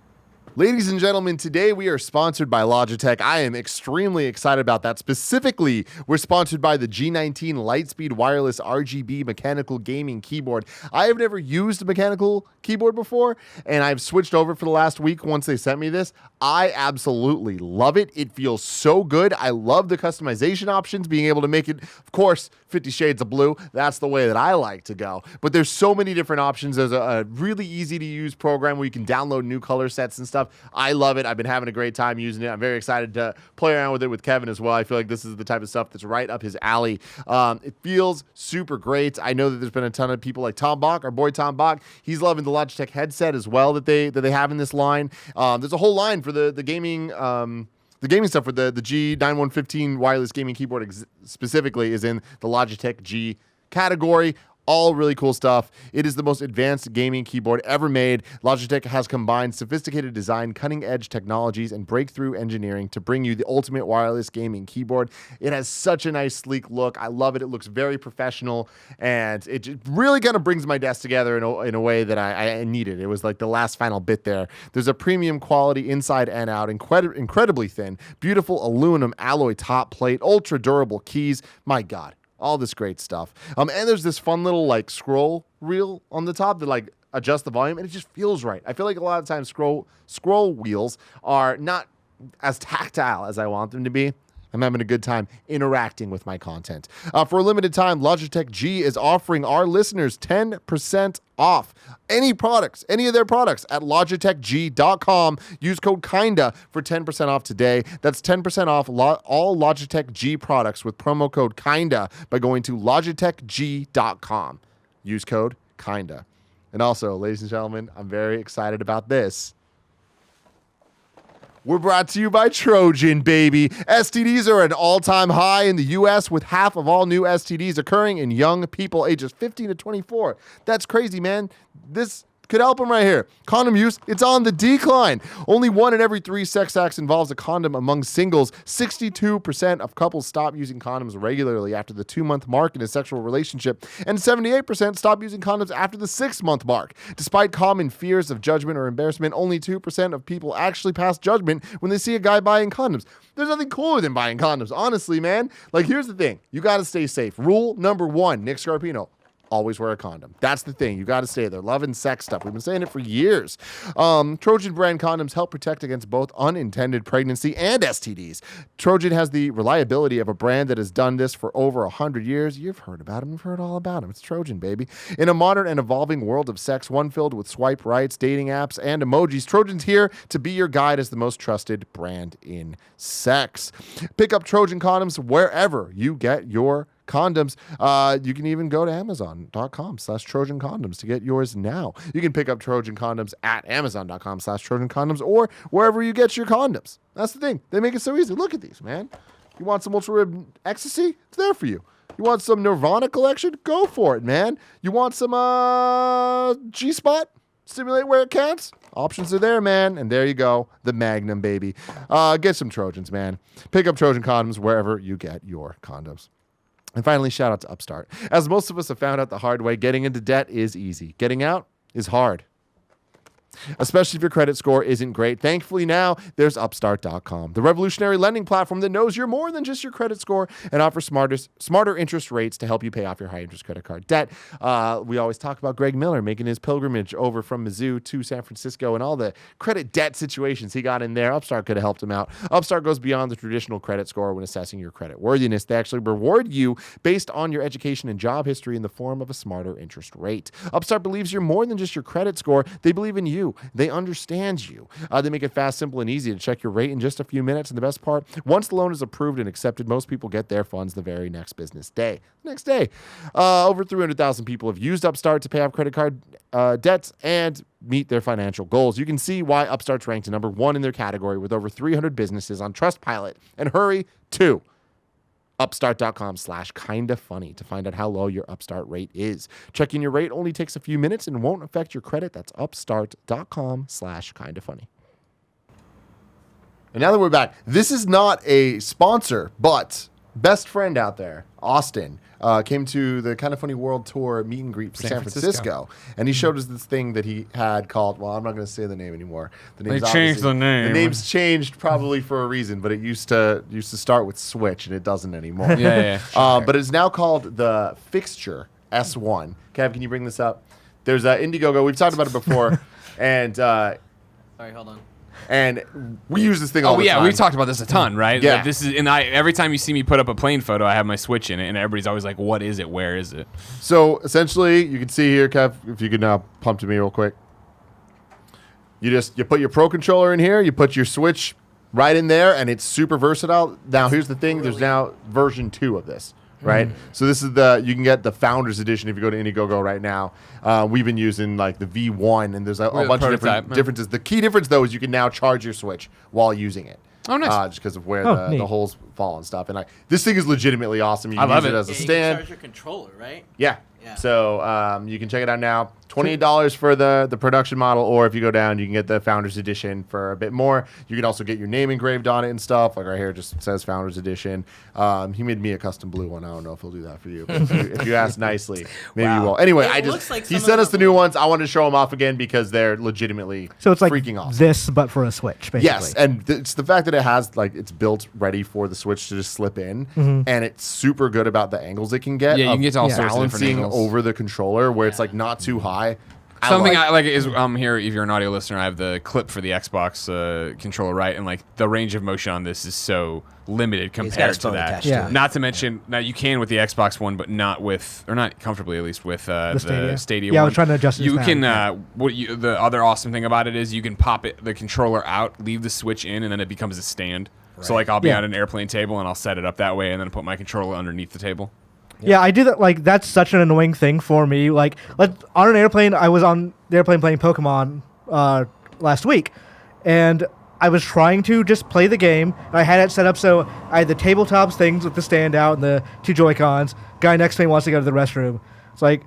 Ladies and gentlemen, today we are sponsored by Logitech. I am extremely excited about that. Specifically, we're sponsored by the G19 Lightspeed Wireless RGB Mechanical Gaming Keyboard. I have never used a mechanical keyboard before, and I've switched over for the last week once they sent me this. I absolutely love it. It feels so good. I love the customization options, being able to make it, of course, 50 Shades of Blue. That's the way that I like to go. But there's so many different options. There's a really easy to use program where you can download new color sets and stuff. I love it. I've been having a great time using it. I'm very excited to play around with it with Kevin as well. I feel like this is the type of stuff that's right up his alley. It feels super great. I know that there's been a ton of people like Tom Bach, our boy Tom Bach. He's loving the Logitech headset as well that they have in this line. There's a whole line for the gaming. The gaming stuff for the G9115 wireless gaming keyboard specifically is in the Logitech G category. All really cool stuff. It is the most advanced gaming keyboard ever made. Logitech has combined sophisticated design, cutting-edge technologies, and breakthrough engineering to bring you the ultimate wireless gaming keyboard. It has such a nice, sleek look. I love it. It looks very professional, and it just really kind of brings my desk together in a way that I needed. It was like the last final bit there. There's a premium quality inside and out, incredibly thin, beautiful aluminum alloy top plate, ultra-durable keys. My God. All this great stuff. And there's this fun little like scroll reel on the top that like adjusts the volume, and it just feels right. I feel like a lot of times scroll wheels are not as tactile as I want them to be. I'm having a good time interacting with my content. For a limited time, Logitech G is offering our listeners 10% off any of their products at logitechg.com. Use code KINDA for 10% off today. That's 10% off all Logitech G products with promo code KINDA by going to logitechg.com. Use code KINDA. And also, ladies and gentlemen, I'm very excited about this. We're brought to you by Trojan, baby. STDs are at an all-time high in the U.S., with half of all new STDs occurring in young people ages 15 to 24. That's crazy, man. This could help them right here. Condom use, it's on the decline. Only 1 in every 3 sex acts involves a condom among singles. 62% of couples stop using condoms regularly after the 2-month mark in a sexual relationship, and 78% stop using condoms after the 6-month mark. Despite common fears of judgment or embarrassment, only 2% of people actually pass judgment when they see a guy buying condoms. There's nothing cooler than buying condoms, honestly, man. Like, here's the thing. You got to stay safe. Rule number 1, Nick Scarpino. Always wear a condom. That's the thing. You got to stay there. Love and sex stuff. We've been saying it for years. Trojan brand condoms help protect against both unintended pregnancy and STDs. Trojan has the reliability of a brand that has done this for over 100 years. You've heard about them. You've heard all about them. It's Trojan, baby. In a modern and evolving world of sex, one filled with swipe rights, dating apps, and emojis, Trojan's here to be your guide as the most trusted brand in sex. Pick up Trojan condoms wherever you get your condoms. You can even go to amazon.com/Trojan condoms to get yours now. You can pick up Trojan condoms at amazon.com/Trojan condoms or wherever you get your condoms. That's the thing. They make it so easy. Look at these, man. You want some ultra rib ecstasy? It's there for you. You want some Nirvana collection? Go for it, man. You want some G-spot? Stimulate where it counts? Options are there, man. And there you go. The Magnum, baby. Get some Trojans, man. Pick up Trojan condoms wherever you get your condoms. And finally, shout out to Upstart. As most of us have found out the hard way, getting into debt is easy. Getting out is hard. especially if your credit score isn't great. Thankfully now, there's Upstart.com, the revolutionary lending platform that knows you're more than just your credit score and offers smarter interest rates to help you pay off your high-interest credit card debt. We always talk about Greg Miller making his pilgrimage over from Mizzou to San Francisco and all the credit debt situations he got in there. Upstart could have helped him out. Upstart goes beyond the traditional credit score when assessing your credit worthiness. They actually reward you based on your education and job history in the form of a smarter interest rate. Upstart believes you're more than just your credit score. They believe in you. They understand you. They make it fast, simple, and easy to check your rate in just a few minutes. And the best part, once the loan is approved and accepted, most people get their funds the very next business day. Next day. Over 300,000 people have used Upstart to pay off credit card debts and meet their financial goals. You can see why Upstart's ranked number 1 in their category with over 300 businesses on Trustpilot. And hurry to Upstart.com/kindafunny to find out how low your Upstart rate is. Checking your rate only takes a few minutes and won't affect your credit. That's Upstart.com/kindafunny. And now that we're back, this is not a sponsor, but best friend out there, Austin, came to the Kind of Funny World Tour meet and greet for San Francisco. And he showed us this thing that he had called, well, I'm not going to say the name anymore. They changed the name. The name's changed probably for a reason, but it used to start with Switch, and it doesn't anymore. Yeah. But it's now called the Fixture S1. Kev, can you bring this up? There's Indiegogo. We've talked about it before. And Sorry, hold on. and we use this thing all the time. We've talked about this a ton, right? Yeah. Like, this is, and every time you see me put up a plane photo, I have my Switch in it, and everybody's always like, "What is it? Where is it?" So essentially, you can see here, Kev, if you could now pump to me real quick. You put your Pro controller in here, you put your Switch right in there, and it's super versatile. Now, here's the thing: there's now version 2 of this, right? So this is you can get the Founders Edition if you go to Indiegogo right now. We've been using like the V1, and there's a bunch of different differences. The key difference, though, is you can now charge your Switch while using it. Oh, nice. Just because of where the holes fall and stuff. And like this thing is legitimately awesome. You can love use it it. as a You can stand. charge your controller, right? Yeah. Yeah. So you can check it out now. $28 for the production model, or if you go down, you can get the Founders Edition for a bit more. You can also get your name engraved on it and stuff. Like right here, it just says Founders Edition. He made me a custom blue one. I don't know if he'll do that for you. But if you ask nicely, maybe he will. Anyway, It looks like he some sent of us the them- new ones. I wanted to show them off again because they're legitimately So it's like freaking awesome. this, but for a Switch, basically. Yes, and it's the fact that it has it's built ready for the Switch to just slip in, and it's super good about the angles it can get. Yeah, you can of get to all sorts of different balancing angles. over the controller where it's like not too high. Something I like is here. If you're an audio listener, I have the clip for the Xbox controller, right? And like the range of motion on this is so limited got compared his to phone that. attached to it. Not to mention, now you can with the Xbox One, but not with, or not comfortably at least with the Stadia. Stadia. Yeah, I one. was trying to adjust it You just can. now. The other awesome thing about it is you can pop the controller out, leave the Switch in, and then it becomes a stand. So like I'll be Yeah. on an airplane table and I'll set it up that way, and then put my controller underneath the table. Yeah, I do that. Like, that's such an annoying thing for me. Like, on an airplane, I was on the airplane playing Pokemon last week, and I was trying to just play the game. I had it set up so I had the tabletops things with the stand out and the 2 Joy-Cons. Guy next to me wants to go to the restroom. It's like,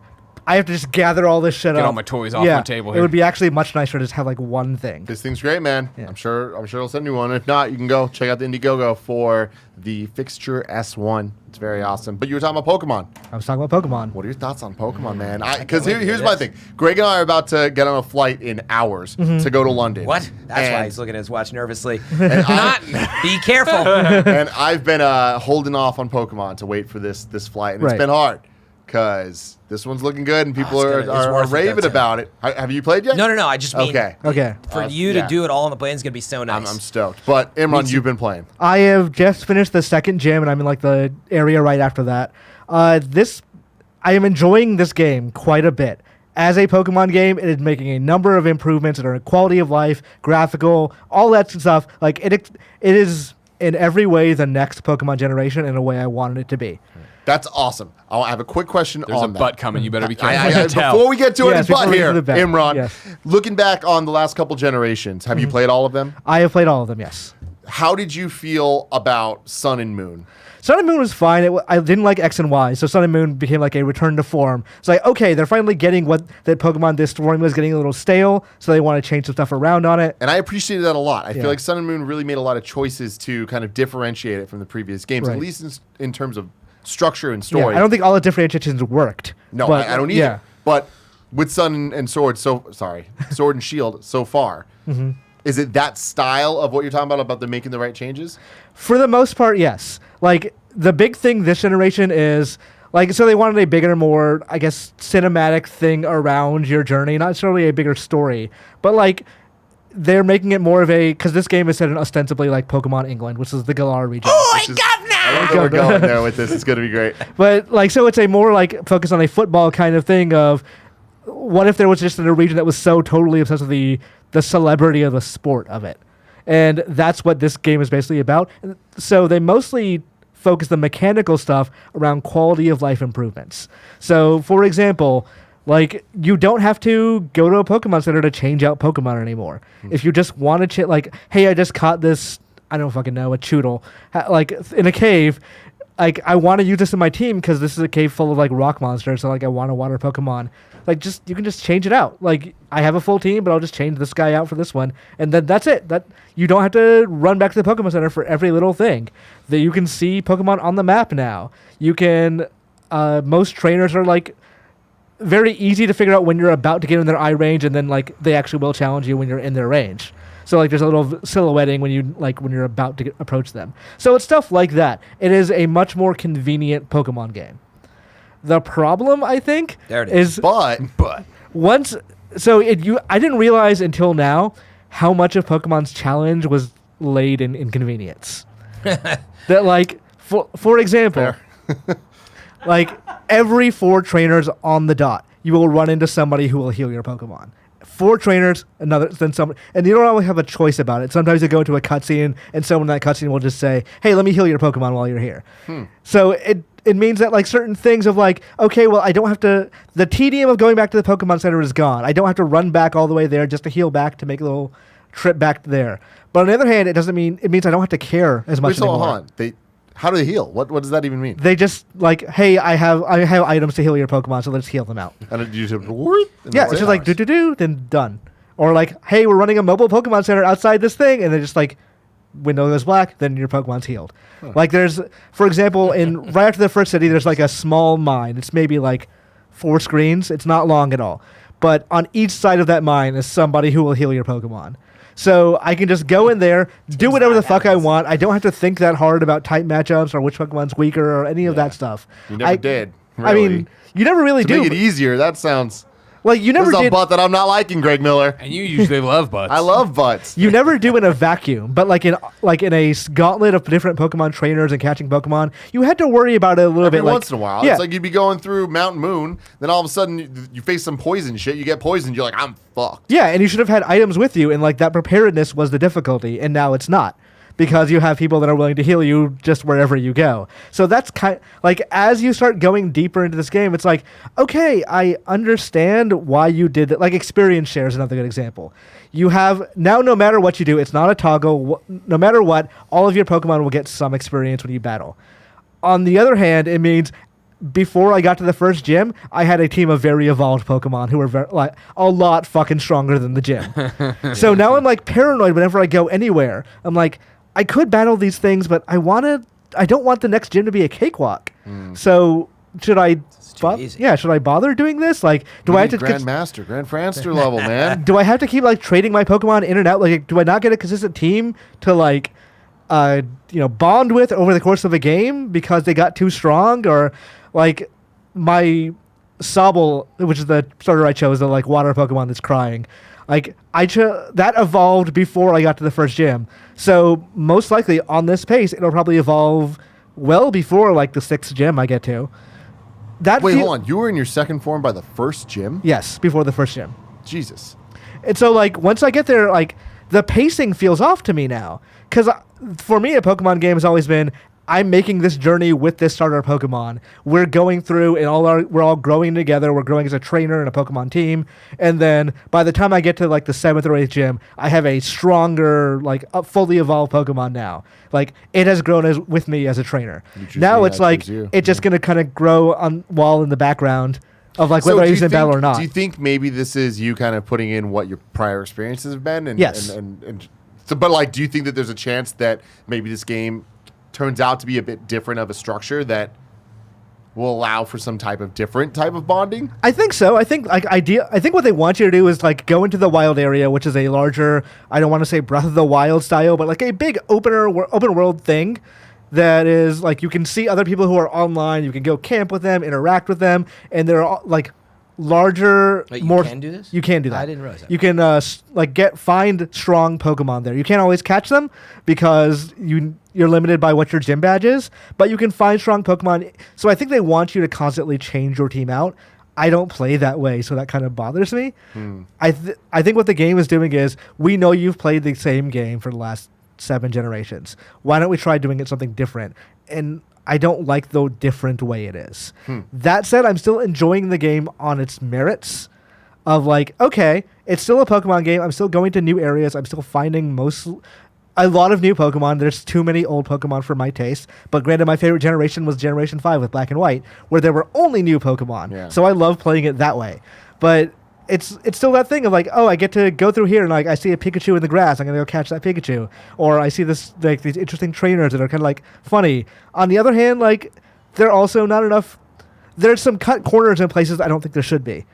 I have to just gather all this shit up. Get all my toys off my table It here. would be actually much nicer to just have, like, one thing. This thing's great, man. Yeah. I'm sure it'll send you one. If not, you can go check out the Indiegogo for the Fixture S1. It's very awesome. But you were talking about Pokemon. I was talking about Pokemon. What are your thoughts on Pokemon, man? Because here's my thing. Greg and I are about to get on a flight in hours to go to London. What? That's why And- he's looking at his watch nervously. and Not. Be careful. and I've been holding off on Pokemon to wait for this flight, and it's Right. been hard because this one's looking good, and people it's are worth it, raving though, too. about it. Have you played yet? No. I just mean Okay. for you yeah. to do it all on the plane is gonna be so nice. I'm stoked. But Imran, you've been playing. I have just finished the second gym, and I'm in like the area right after that. I am enjoying this game quite a bit. As a Pokemon game, it is making a number of improvements in our quality of life, graphical, all that stuff. Like it is in every way the next Pokemon generation in a way I wanted it to be. That's awesome. I have a quick question There's on a that. butt coming. You better be careful. Before we get to Yes, his butt before we get here, to the butt. Imran, Yes. looking back on the last couple generations, have you played all of them? I have played all of them, yes. How did you feel about Sun and Moon? Sun and Moon was fine. I didn't like X and Y, so Sun and Moon became like a return to form. It's like, okay, they're finally getting what that Pokemon this formula is getting a little stale, so they want to change some stuff around on it. And I appreciated that a lot. I Yeah. feel like Sun and Moon really made a lot of choices to kind of differentiate it from the previous games, Right. at least in terms of structure and story. Yeah, I don't think all the differentiations worked. No, but, I don't either. Yeah. But with Sun and Sword, Sword and Shield so far, is it that style of what you're talking about them making the right changes? For the most part, yes. Like, the big thing this generation is, like, so they wanted a bigger, more, I guess, cinematic thing around your journey, not necessarily a bigger story, but, like, they're making it more of a, because this game is set in ostensibly, like, Pokemon England, which is the Galar region. I love that we're going there with this. It's going to be great. But, like, so it's a more, like, focus on a football kind of thing of, what if there was just a region that was so totally obsessed with the celebrity of the sport of it? And that's what this game is basically about. So they mostly focus the mechanical stuff around quality of life improvements. So, for example, like, you don't have to go to a Pokemon Center to change out Pokemon anymore. If you just want to, like, hey, I just caught this, I don't fucking know, a Choodle, like, in a cave. Like, I want to use this in my team because this is a cave full of, like, rock monsters, so, like, I want a water Pokemon. Like, you can just change it out. Like, I have a full team, but I'll just change this guy out for this one, and then that's it. That you don't have to run back to the Pokemon Center for every little thing. That you can see Pokemon on the map now. You can, most trainers are, like, very easy to figure out when you're about to get in their eye range, and then, like, they actually will challenge you when you're in their range. So, like, there's a little silhouetting when you're about to approach them. So it's stuff like that. It is a much more convenient Pokemon game. The problem, I think, There it is. But once. So I didn't realize until now how much of Pokemon's challenge was laid in inconvenience. That, like, for example, like, every 4 trainers on the dot, you will run into somebody who will heal your Pokemon. 4 trainers, then someone, and you don't always have a choice about it. Sometimes you go into a cutscene, and someone in that cutscene will just say, "Hey, let me heal your Pokemon while you're here." So it means that, like, certain things of, like, okay, well, I don't have to. The tedium of going back to the Pokemon Center is gone. I don't have to run back all the way there just to heal back to make a little trip back there. But on the other hand, it means I don't have to care as much anymore. hold on. How do they heal? What does that even mean? They just, like, hey, I have items to heal your Pokemon, so let's heal them out. And you just Yeah, it's just like do, then done. Or, like, hey, we're running a mobile Pokemon Center outside this thing, and they just, like, window goes black, then your Pokemon's healed. Like, there's, for example, right after the first city, there's, like, a small mine. It's maybe, like, 4 screens. It's not long at all. But on each side of that mine is somebody who will heal your Pokemon. So I can just go in there, do whatever the fuck I want. I don't have to think that hard about type matchups or which Pokemon's weaker or any of that stuff. You never did. I mean, you never really do. To make it easier, that sounds... Like, you never This is a did. butt that I'm not liking, Greg Miller. And you usually love butts. I love butts. You never do in a vacuum, but like in a gauntlet of different Pokemon trainers and catching Pokemon, you had to worry about it a little Every bit. once in a while. Yeah. It's like you'd be going through Mount Moon, then all of a sudden you face some poison shit, you get poisoned, you're like, I'm fucked. Yeah, and you should have had items with you, and, like, that preparedness was the difficulty, and now it's not. Because you have people that are willing to heal you just wherever you go. So that's like, as you start going deeper into this game, it's like, okay, I understand why you did that. Like, experience share is another good example. You have, now no matter what you do, it's not a toggle. No matter what, all of your Pokemon will get some experience when you battle. On the other hand, it means before I got to the first gym, I had a team of very evolved Pokemon who were like a lot fucking stronger than the gym. So now I'm, like, paranoid whenever I go anywhere. I'm like, I could battle these things, but I don't want the next gym to be a cakewalk. So should I? Should I bother doing this? Like, do I have to Grandmaster, Grand Franster level, man? do I have to keep, like, trading my Pokemon in and out? Like, do I not get a consistent team to, like, bond with over the course of a game because they got too strong? Or, like, my Sobble, which is the starter I chose, the, like, water Pokemon that's crying. Like, that evolved before I got to the first gym. So most likely on this pace, it'll probably evolve well before, like, the 6th gym I get to. Wait, hold on. You were in your second form by the first gym? Yes, before the first gym. Jesus. And so, like, once I get there, like, the pacing feels off to me now. Because for me, a Pokemon game has always been, I'm making this journey with this starter Pokemon. We're going through and we're all growing together. We're growing as a trainer and a Pokemon team. And then by the time I get to, like, the 7th or 8th gym, I have a stronger, like, fully evolved Pokemon now. Like, it has grown with me as a trainer. Now it's like it's just going to kind of grow on while in the background of, like, whether I use it in battle or not. Do you think maybe this is you kind of putting in what your prior experiences have been? Yes. But, like, do you think that there's a chance that maybe this game turns out to be a bit different of a structure that will allow for some type of different type of bonding? I think so. I think I think what they want you to do is like go into the wild area, which is a larger, I don't want to say Breath of the Wild style, but like a big open world thing that is like you can see other people who are online, you can go camp with them, interact with them, and they're all, like larger, Wait, more. you can do this? You can do that. I didn't realize that. You can find strong Pokemon there. You can't always catch them because you're limited by what your gym badge is, but you can find strong Pokemon. So I think they want you to constantly change your team out. I don't play that way, so that kind of bothers me. I think what the game is doing is we know you've played the same game for the last 7 generations. Why don't we try doing it something different? And I don't like the different way it is. That said, I'm still enjoying the game on its merits of like, okay, it's still a Pokemon game. I'm still going to new areas. I'm still finding a lot of new Pokemon. There's too many old Pokemon for my taste. But granted, my favorite generation was Generation 5 with Black and White, where there were only new Pokemon. Yeah. So I love playing it that way. But it's still that thing of like, oh, I get to go through here and like I see a Pikachu in the grass, I'm gonna go catch that Pikachu. Or I see this like these interesting trainers that are kind of like funny. On the other hand, like they're also not enough. There's some cut corners in places I don't think there should be.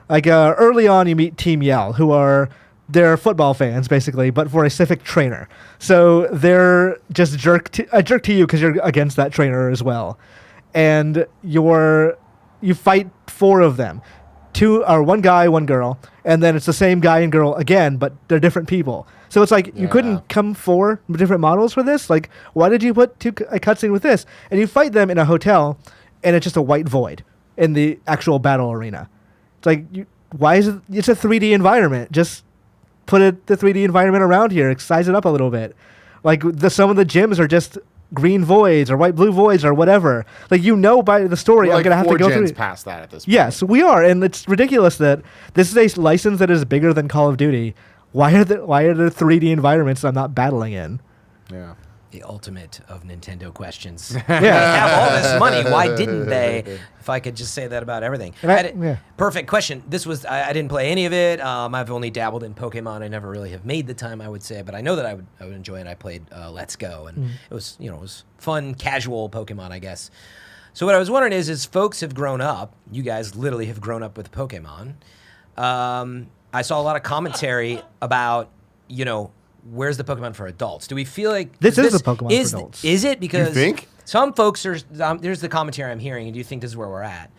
Like early on, you meet Team Yell, who they're football fans basically, but for a specific trainer. So they're just a jerk to you because you're against that trainer as well, and you fight 4 of them. 2 are one guy, one girl, and then it's the same guy and girl again, but they're different people. So it's like you couldn't come 4 different models for this. Like, why did you put a cutscene with this? And you fight them in a hotel, and it's just a white void in the actual battle arena. It's like, why is it? It's a 3D environment. Just put the 3D environment around here. Size it up a little bit. Like some of the gyms are just green voids or white blue voids or whatever. Like by the story, I'm gonna have to go through. Past that at this point. Yes, we are, and it's ridiculous that this is a license that is bigger than Call of Duty. Why are there 3D environments I'm not battling in? Yeah. The ultimate of Nintendo questions. Yeah. They have all this money. Why didn't they? If I could just say that about everything. Perfect question. This was I didn't play any of it. I've only dabbled in Pokemon. I never really have made the time, I would say, but I know that I would enjoy it. I played Let's Go, and it was fun, casual Pokemon, I guess. So what I was wondering is folks have grown up. You guys literally have grown up with Pokemon. I saw a lot of commentary about where's the Pokemon for adults? Do we feel like this is the Pokemon for adults? Is it? Because you think? Some folks are. There's the commentary I'm hearing, and do you think this is where we're at?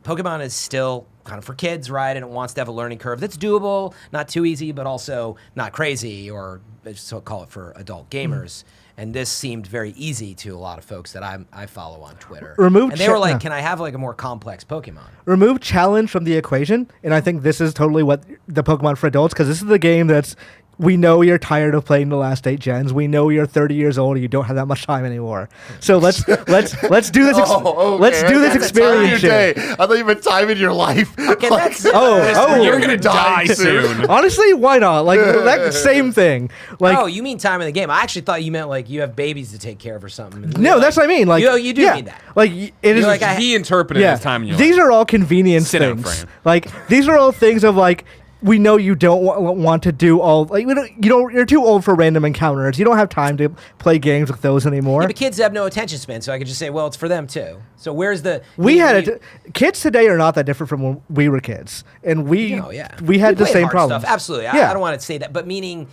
Pokemon is still kind of for kids, right? And it wants to have a learning curve that's doable, not too easy, but also not crazy, or so call it for adult gamers. And this seemed very easy to a lot of folks that I follow on Twitter. And they were like, "Can I have like a more complex Pokemon?" Remove challenge from the equation, and I think this is totally what the Pokemon for adults, because this is the game that's. We know you're tired of playing the last 8 gens. We know you're 30 years old and you don't have that much time anymore. So let's do this. Let's do this experience shit. I thought you meant time in your life. Okay, that's you're gonna die soon. Honestly, why not? Like that same thing. Like, oh, you mean time in the game? I actually thought you meant like you have babies to take care of or something. No, that's what I mean. Like you do mean that. Like it is. Like he interpreted as time in your life. These are all convenience things. Like these are all things of like. We know you don't want to do all like you're too old for random encounters. You don't have time to play games with those anymore. Yeah, but kids have no attention span, so I could just say, well, it's for them too. So where's the kids today are not that different from when we were kids, and we had the same problem. Absolutely, I don't want to say that, but meaning.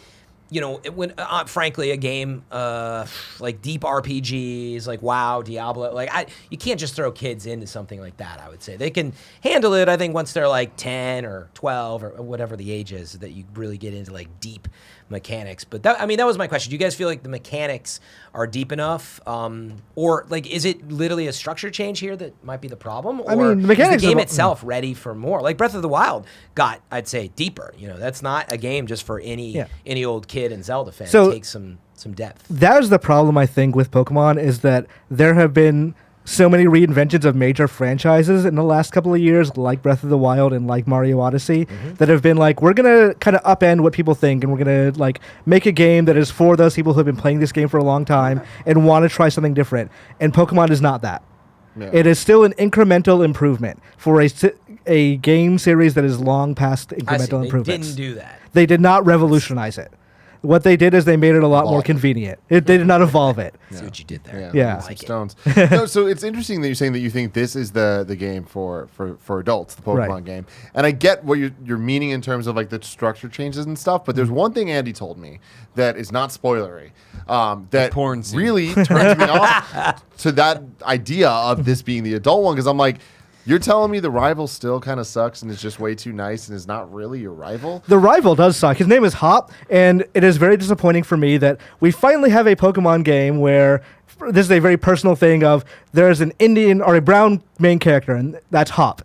When frankly, a game like deep RPGs, like WoW, Diablo, you can't just throw kids into something like that. I would say they can handle it. I think once they're like 10 or 12 or whatever the age is, that you really get into like deep mechanics. But that was my question. Do you guys feel like the mechanics are deep enough, or like is it literally a structure change here that might be the problem, or is the game itself ready for more? Like Breath of the Wild got, I'd say, deeper. That's not a game just for any old kid and Zelda fan. So it takes some depth. That is the problem I think with Pokemon, is that there have been so many reinventions of major franchises in the last couple of years, like Breath of the Wild and like Mario Odyssey, that have been like, we're going to kind of upend what people think, and we're going to like make a game that is for those people who have been playing this game for a long time and want to try something different. And Pokemon is not that. Yeah. It is still an incremental improvement for a game series that is long past incremental improvements. They didn't do that. They did not revolutionize it. What they did is they made it a lot more Evolve. convenient. They did not evolve it. See what you did there. Yeah. some Like it. stones. No, so it's interesting that you're saying that you think this is the game for adults, the Pokemon Right. game. And I get what you're meaning in terms of like the structure changes and stuff, but there's one thing Andy told me that is not spoilery. That porn scene. really turns me off to that idea of this being the adult one, because I'm like, you're telling me the rival still kind of sucks and is just way too nice and is not really your rival? The rival does suck. His name is Hop, and it is very disappointing for me that we finally have a Pokemon game where this is a very personal thing of there's an Indian or a brown main character, and that's Hop.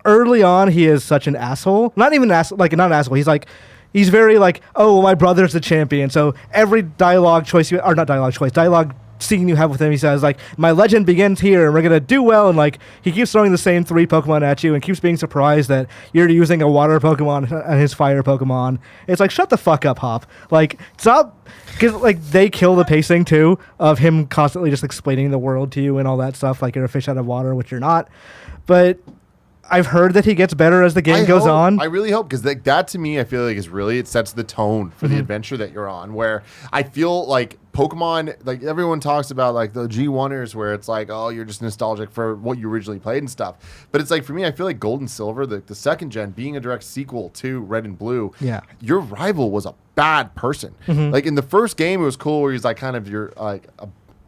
Early on, he is such an asshole. Not even an asshole, like not an asshole. He's very like, oh, well, my brother's the champion. So every dialogue scene you have with him, he says like, my legend begins here and we're gonna do well, and like he keeps throwing the same 3 Pokemon at you and keeps being surprised that you're using a water Pokemon and his fire Pokemon. It's like, shut the fuck up, Hop. Like, stop, because like they kill the pacing too of him constantly just explaining the world to you and all that stuff, like you're a fish out of water, which you're not. But I've heard that he gets better as the game goes on. I really hope, because that to me, I feel like it sets the tone for the adventure that you're on, where I feel like Pokemon, like everyone talks about like the G1ers where it's like, oh, you're just nostalgic for what you originally played and stuff. But it's like, for me, I feel like Gold and Silver, the second gen, being a direct sequel to Red and Blue, your rival was a bad person. Like in the first game, it was cool where he's like kind of your like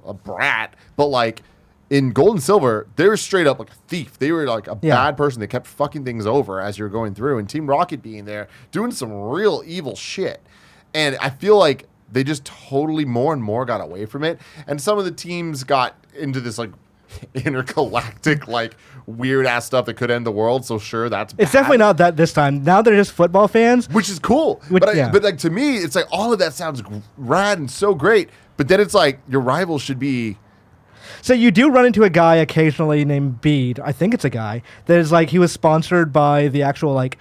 a brat, but like in Gold and Silver, they were straight up like a thief. They were like a bad person. They kept fucking things over as you were going through. And Team Rocket being there, doing some real evil shit. And I feel like they just totally more and more got away from it. And some of the teams got into this like intergalactic, like weird ass stuff that could end the world. So sure, that's bad. It's definitely not that this time. Now they're just football fans. Which is cool. But like to me, it's like all of that sounds rad and so great. But then it's like your rival should be... So you do run into a guy occasionally named Bede. I think it's a guy that is like, he was sponsored by the actual like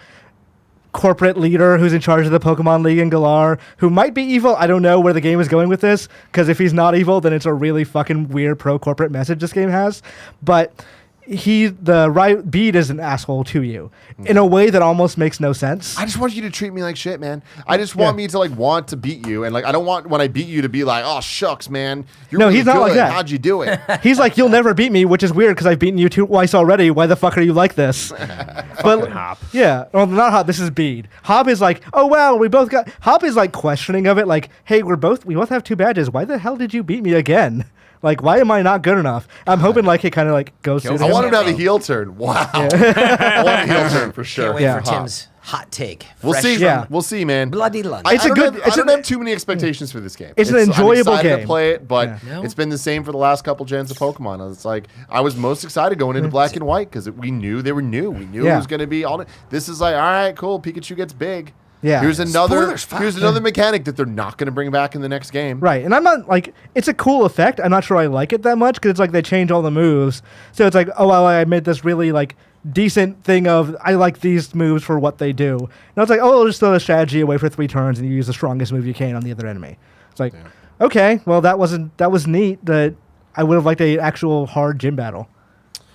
corporate leader who's in charge of the Pokemon League in Galar, who might be evil. I don't know where the game is going with this, because if he's not evil, then it's a really fucking weird pro-corporate message this game has. But Bede is an asshole to you in a way that almost makes no sense. I just want you to treat me like shit, man. I just want me to like want to beat you, and like I don't want when I beat you to be like, oh shucks, man. You're really he's not good. like that. How'd you do it? He's like, you'll never beat me, which is weird because I've beaten you twice already. Why the fuck are you like this? But Hop. Yeah, well, not Hop. This is Bede. Hop is like, oh well, we both got. Hop is like questioning of it, like, hey, we both have 2 badges. Why the hell did you beat me again? Like, why am I not good enough? I'm hoping like it kind of like goes through. I want him to have a heel turn. Wow. I want a heel turn for sure. Can't wait Yeah. for Tim's hot take. We'll Fresh see. from Yeah. We'll see, man. Bloody London. I don't have too many expectations for this game. It's an enjoyable I'm excited game. to play it, but No? it's been the same for the last couple gens of Pokemon. It's like I was most excited going into Black and White because we knew they were new. We knew it was going to be all. This is like, all right, cool. Pikachu gets big. Yeah. Here's another Spoilers, mechanic that they're not going to bring back in the next game. Right, and I'm not like, it's a cool effect. I'm not sure I like it that much because it's like they change all the moves. So it's like, oh well, I made this really like decent thing of I like these moves for what they do. And I was like, oh, just throw the strategy away for 3 turns and you use the strongest move you can on the other enemy. It's like, okay, well that was neat. That I would have liked a actual hard gym battle.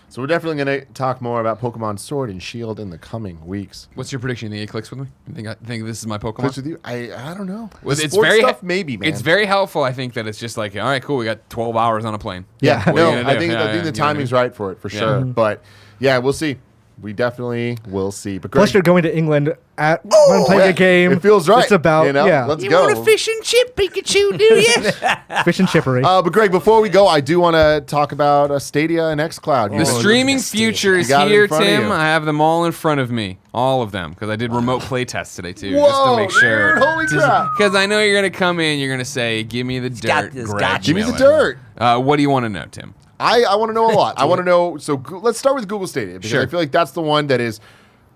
So we're definitely going to talk more about Pokemon Sword and Shield in the coming weeks. What's your prediction? You think it clicks with me? You think this is my Pokemon? Clicks with you? I don't know. Well, The it's sports very stuff, maybe, man. It's very helpful. I think that it's just like, all right, cool. We got 12 hours on a plane. Yeah, What are you no, gonna I do? think Yeah, the you know what I timing's mean? right for it for Yeah. sure. But yeah, we'll see. We definitely will see. But Plus, Greg, you're going to England when playing yeah, a game. it feels right. It's about Let's go. and chip, Pikachu, do you? fish and chippery. But Greg, before we go, I do want to talk about Stadia and xCloud. The streaming future is You got it in here, front of Tim. you. I have them all in front of me. All of them. Because I did remote play tests today, too. just Whoa, to make sure. dude, holy crap. Because I know you're going to come in, you're going to say, give me the got dirt, this, Greg got Give me the Miller. dirt. What do you want to know, Tim? I want to know a lot. I want to know. So let's start with Google Stadia because Sure. I feel like that's the one that is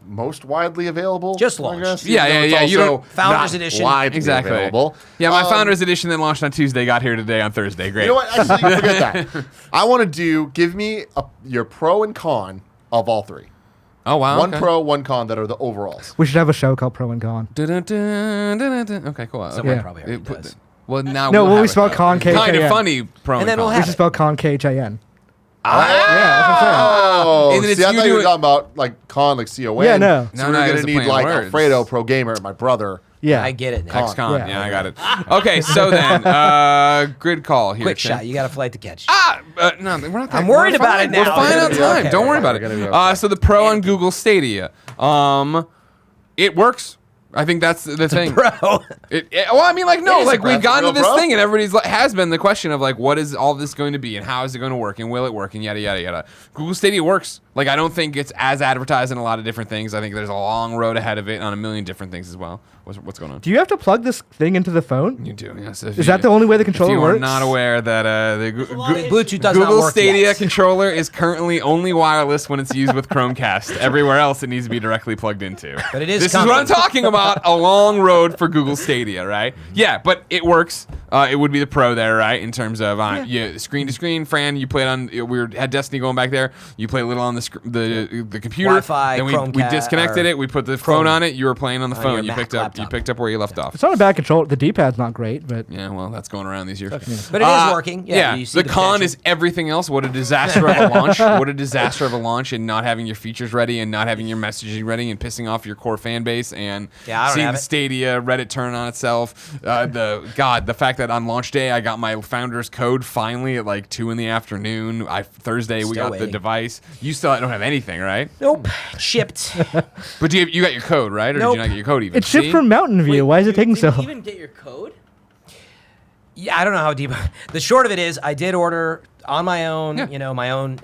most widely available. Just I launched. guess, Yeah, even though yeah, it's yeah, you also don't- Founders not Edition. widely Exactly. available. Yeah, my Founders Edition that launched on Tuesday got here today on Thursday. Great. You know what? Actually, forget that. I want to give me your pro and con of all 3. Oh, wow. One okay. pro, one con that are the overalls. We should have a show called Pro and Con. Dun-dun-dun, dun-dun-dun. Okay, cool. Someone Okay. probably already Put does. Well, now No, we'll well, have we it, spell though. con, K, Kind K, of N. funny pro And then we'll con. We have should it. spell con, K-H-A-N. Oh, And then it's see, I you thought you were doing- talking about like con, like C-O-N. Yeah, no. So No, we're no, going it's to a need plain like words. Alfredo, pro gamer, my brother. Yeah. I get it now. XCon. Yeah. Yeah, I got it. Okay, so then grid call here. Quick Tim. shot. You got a flight to catch. No, we're not. I'm worried we're about fine. it now. We're fine We're on gonna be time. okay. Don't worry about We're gonna be it. okay. So the Pro on Google Stadia, it works. I think that's the thing. Bro. Well, I mean, like, no, It is like a we've gotten to real this bro. thing, and everybody's like, has been the question of like, what is all this going to be, and how is it going to work, and will it work, and yada yada yada. Google Stadia works. Like, I don't think it's as advertised in a lot of different things. I think there's a long road ahead of it on a million different things as well. What's going on? Do you have to plug this thing into the phone? You do, yes. Is that the only way the controller If you works? are not aware that the Bluetooth does not Google work Stadia yet. controller is currently only wireless when it's used with Chromecast. Everywhere else, it needs to be directly plugged into. But it is This coming. is what I'm talking about. A long road for Google Stadia, right? Yeah, but it works. It would be the Pro there, right? In terms of screen to screen. Fran, you played on. Had Destiny going back there. You played a little on the computer. Wi-Fi, Then we Chromecast, disconnected or it. We put the Chrome phone on it. You were playing on the on phone. your You Mac picked up. laptop. You picked up where you left off. It's not a bad controller. The D-pad's not great, but Yeah, well, that's going around these years. But it is working. Yeah, you see the con potential. is everything else. What a disaster of a launch. What a disaster of a launch, and not having your features ready, and not having your messaging ready, and pissing off your core fan base, and Yeah, I don't seeing have the it. Stadia Reddit turn on itself. The fact that on launch day I got my founder's code finally at like 2 in the afternoon. Thursday we Still got waiting. the device. You still don't have anything, right? Nope. Shipped. But you got your code, right? Or Nope. did you not get your code even? it's shipped See? from Mountain View. Why is it taking so Did long? you even get your code? Yeah, I don't know how deep. The short of it is, I did order on my own, Yeah. my own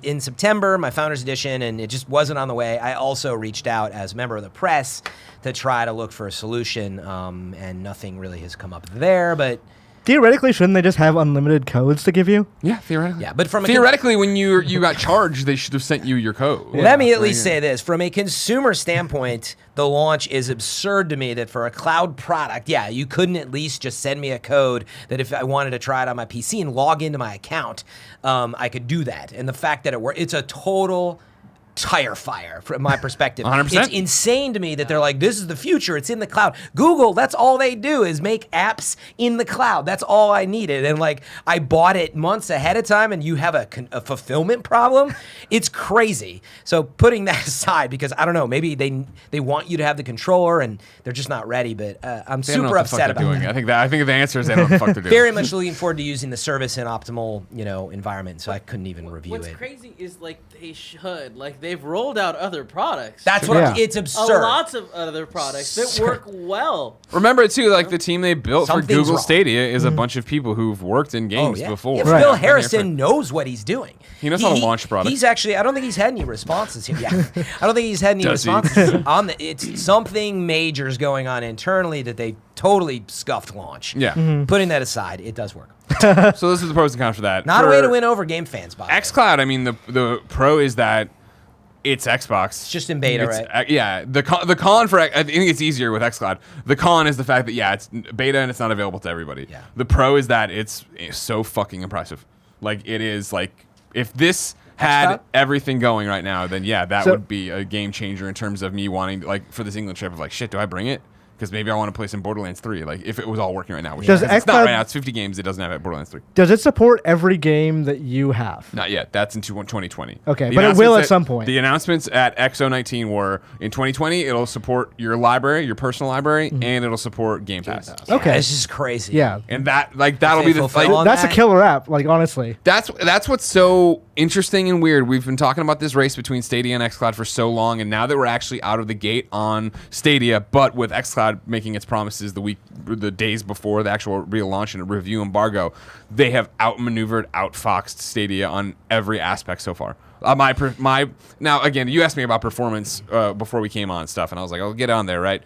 in September, my Founders Edition, and it just wasn't on the way. I also reached out as a member of the press to try to look for a solution, and nothing really has come up there. But Theoretically, shouldn't they just have unlimited codes to give you? Yeah, theoretically. yeah, but from a Theoretically, when you got charged, they should have sent you your code. Let me at Right least here. say this. From a consumer standpoint, the launch is absurd to me that for a cloud product, yeah, you couldn't at least just send me a code that if I wanted to try it on my PC and log into my account, I could do that. And the fact that it's a total tire fire from my perspective. 100%. It's insane to me that they're like, this is the future. It's in the cloud. Google, that's all they do is make apps in the cloud. That's all I needed. And like, I bought it months ahead of time and you have a fulfillment problem. It's crazy. So putting that aside, because I don't know, maybe they want you to have the controller and they're just not ready, but I'm They don't know super what the fuck upset they're about doing. that. I think the answer is they don't know what the fuck they're doing. Very much looking forward to using the service in optimal, environment. So I couldn't even review What's it. crazy is like they should they've rolled out other products. That's what Yeah. it's absurd. lots of other products that work well. Remember too, like the team they built for Something's Google wrong. Stadia is a bunch of people who've worked in Oh, games yeah. before. Yeah, Right. Phil Been here Harrison knows what he's doing. He knows how to launch products. He's actually, I don't think he's had any responses here. Yeah, I don't think he's had any Does he? responses on it's something major is going on internally that they totally scuffed launch. Yeah. Putting that aside, it does work. So this is the pros and cons for that. Not for a way to win over game fans, by the way. xCloud, I mean, the pro is that it's Xbox. It's just in beta, right? Yeah. The con for I think it's easier with xCloud. The con is the fact that it's beta and it's not available to everybody. Yeah. The pro is that it's so fucking impressive. Like it is like if this had xCloud? everything going right now, then that So- would be a game changer in terms of me wanting like for this England trip of like shit. Do I bring it? Because maybe I want to play some Borderlands 3. Like if it was all working right now, which Does it's not xCloud- right now. It's 50 games. It doesn't have it Borderlands 3. Does it support every game that you have? Not yet. That's in 2020. Okay, The but it will announcements at some point. The announcements at XO19 were in 2020. It'll support your library, your personal library, and it'll support Game Pass. Okay. This is crazy. Yeah. And that'll they be the fulfill like, on That's a that? killer app, like honestly. that's what's so interesting and weird. We've been talking about this race between Stadia and xCloud for so long, and now that we're actually out of the gate on Stadia, but with xCloud making its promises the days before the actual real launch and review embargo, they have outmaneuvered, outfoxed Stadia on every aspect so far. Now again, you asked me about performance before we came on and stuff, and I was like, I'll get on there, right?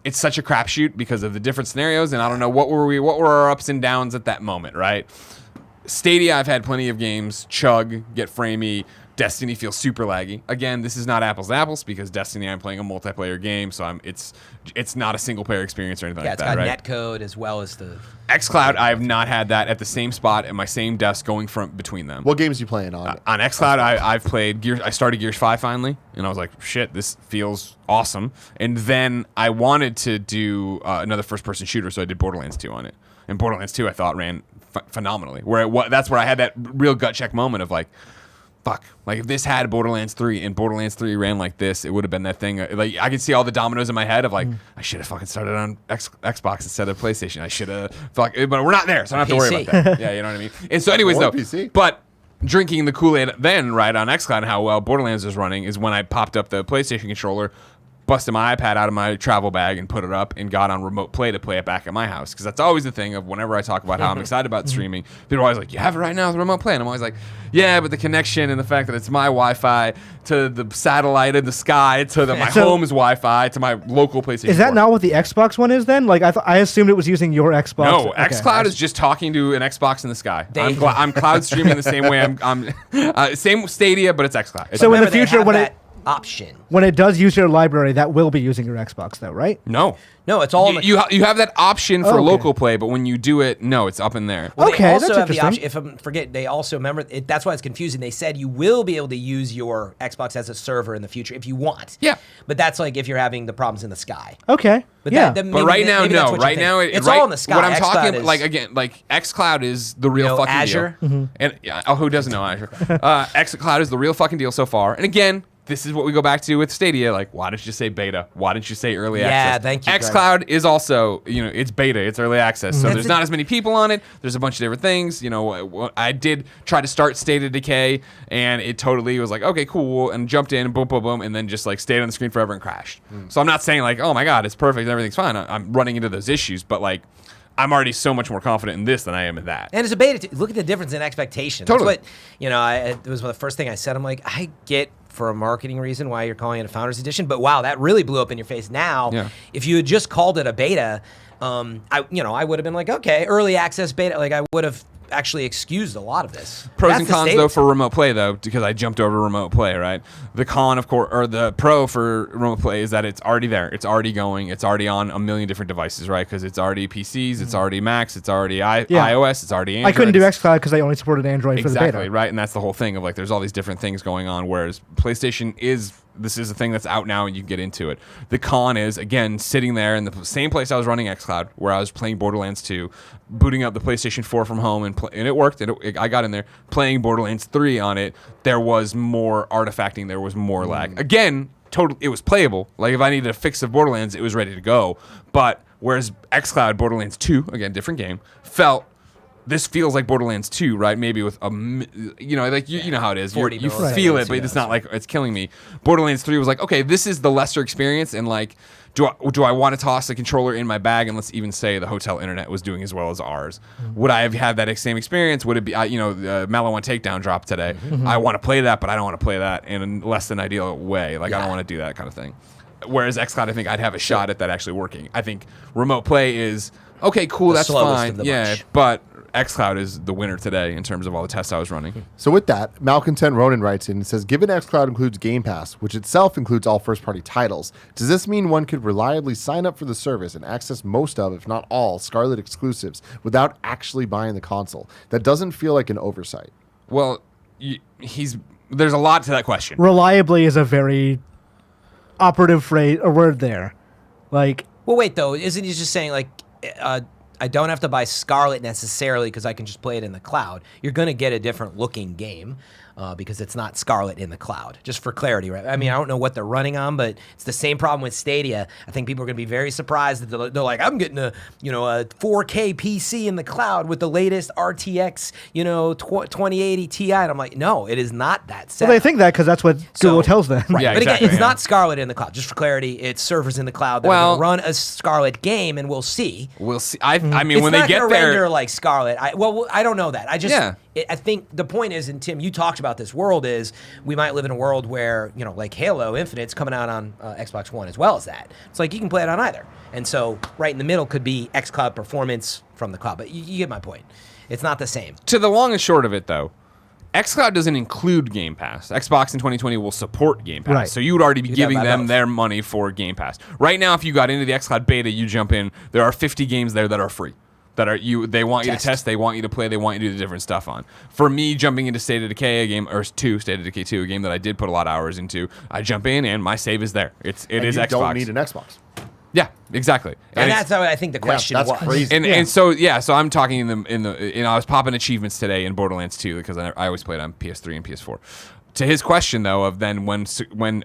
It's such a crapshoot because of the different scenarios, and I don't know what were our ups and downs at that moment, right? Stadia, I've had plenty of games chug, get framey. Destiny feels super laggy. Again, this is not apples to apples because Destiny, I'm playing a multiplayer game, so it's not a single player experience or anything Yeah, like it's that, got right? netcode as well as the. xCloud, I have not had that at the same spot at my same desk going from between them. What games you playing on? On xCloud, I've played Gears. I started Gears 5 finally, and I was like, shit, this feels awesome. And then I wanted to do another first-person shooter, so I did Borderlands 2 on it. And Borderlands 2, I thought, ran phenomenally. That's where I had that real gut check moment of like, fuck, like if this had Borderlands 3 and Borderlands 3 ran like this, it would have been that thing. Like I could see all the dominoes in my head of like, I should have fucking started on Xbox instead of PlayStation. I should have, but we're not there, so I don't have to worry about that. Yeah, you know what I mean? And so anyways, though, PC. but drinking the Kool-Aid then, right, on xCloud and how well Borderlands was running is when I popped up the PlayStation controller, busted my iPad out of my travel bag and put it up and got on remote play to play it back at my house. Because that's always the thing of whenever I talk about how I'm excited about streaming, people are always like, you have it right now with remote play. And I'm always like, yeah, but the connection and the fact that it's my Wi-Fi to the satellite in the sky to my home's Wi-Fi to my local PlayStation Is that 4. not what the Xbox one is then? Like I assumed it was using your Xbox. No, Okay. xCloud is just talking to an Xbox in the sky. I'm cloud streaming the same way I'm same Stadia, but it's xCloud. It's So in the Remember, they future, have when that it option. when it does use your library, that will be using your Xbox though, right? no. No, it's all in the You have that option for Okay. local play, but when you do it, no, it's up in there. Well, Okay, they also that's have the interesting. option. If I forget, they also remember. That's why it's confusing. They said you will be able to use your Xbox as a server in the future if you want. Yeah. But that's like if you're having the problems in the sky. Okay. But yeah. that- But right now, maybe that's no. what you Right think. now, it's right, all in the sky. What I'm xCloud talking, is, like again, like xCloud is the real You know, fucking Azure? deal. And who doesn't know Azure? xCloud is the real fucking deal so far. And again, this is what we go back to with Stadia. Like, why didn't you say beta? Why didn't you say early access? thank you, Greg. xCloud is also, it's beta. It's early access. So there's not as many people on it. There's a bunch of different things. I did try to start State of Decay, and it totally was like, okay, cool, and jumped in, boom, boom, boom, and then just like stayed on the screen forever and crashed. So I'm not saying like, oh my god, it's perfect, everything's fine. I'm running into those issues, but like, I'm already so much more confident in this than I am in that. And it's a beta. Look at the difference in expectation. Totally. That's what, it was the first thing I said. I'm like, I get for a marketing reason why you're calling it a Founders Edition, but wow, that really blew up in your face now. Yeah. If you had just called it a beta, I would have been like, okay, early access beta. Like I would have actually excused a lot of this. Pros That's and the cons state. though for remote play though, because I jumped over remote play, right? The con, of course, or the pro for remote play is that it's already there, it's already going, it's already on a million different devices, right? Because it's already PCs, it's already Macs, it's already iOS, it's already Android. I couldn't do xCloud because I only supported Android for the Exactly, beta. right? And that's the whole thing of like there's all these different things going on, whereas PlayStation this is a thing that's out now and you can get into it. The con is, again, sitting there in the same place I was running xCloud, where I was playing Borderlands 2, booting up the PlayStation 4 from home, and it worked. I got in there, playing Borderlands 3 on it. There was more artifacting. There was more lag. Again, it was playable. Like, if I needed a fix of Borderlands, it was ready to go. But whereas xCloud, Borderlands 2, again, different game, this feels like Borderlands 2, right? Maybe with you know how it is. 40 You milliseconds, feel it, but it's not like it's killing me. Borderlands 3 was like, okay, this is the lesser experience, and like, do I want to toss the controller in my bag? And let's even say the hotel internet was doing as well as ours. Would I have had that same experience? Would it be, Mellow One Takedown dropped today? I want to play that, but I don't want to play that in a less than ideal way. Like, I don't want to do that kind of thing. Whereas xCloud, I think I'd have a shot at that actually working. I think remote play is, okay, cool, that's slowest fine. of the Yeah, bunch. but xCloud is the winner today in terms of all the tests I was running. So with that, Malcontent Ronan writes in and says, given xCloud includes Game Pass, which itself includes all first-party titles, does this mean one could reliably sign up for the service and access most of, if not all, Scarlet exclusives without actually buying the console? That doesn't feel like an oversight. Well, there's a lot to that question. Reliably is a very operative phrase, a word there. Like, Well, wait though. Isn't he just saying like, I don't have to buy Scarlet necessarily because I can just play it in the cloud? You're going to get a different looking game because it's not Scarlet in the cloud. Just for clarity, right? I mean, I don't know what they're running on, but it's the same problem with Stadia. I think people are going to be very surprised that they're like, I'm getting a 4K PC in the cloud with the latest RTX 2080 Ti, and I'm like, no, it is not that. well, they think that because that's what Google tells them. Right. Yeah, but exactly, again, it's yeah. not Scarlet in the cloud. Just for clarity, it's servers in the cloud that are Well- going to run a Scarlet game, and we'll see. We'll see. I mean, It's when not they get gonna there, render like Scarlet. I don't know that. Yeah. I think the point is, and Tim, you talked about this world is we might live in a world where like Halo Infinite's coming out on Xbox One as well as that. It's like you can play it on either, and so right in the middle could be xCloud performance from the cloud. But you get my point. It's not the same. to the long and short of it, though, xCloud doesn't include Game Pass. Xbox in 2020 will support Game Pass. Right. So you would already be You'd giving have them both. their money for Game Pass. Right now, if you got into the xCloud beta, you jump in, there are 50 games there that are free. They want you to test, they want you to play, they want you to do the different stuff on. For me, jumping into State of Decay, State of Decay 2, a game that I did put a lot of hours into, I jump in and my save is there. It is you Xbox. don't need an Xbox. Yeah, exactly. And it's- that's how I think the question that's was. crazy. And so I'm talking I was popping achievements today in Borderlands 2 because I always played on PS3 and PS4. To his question though, of then when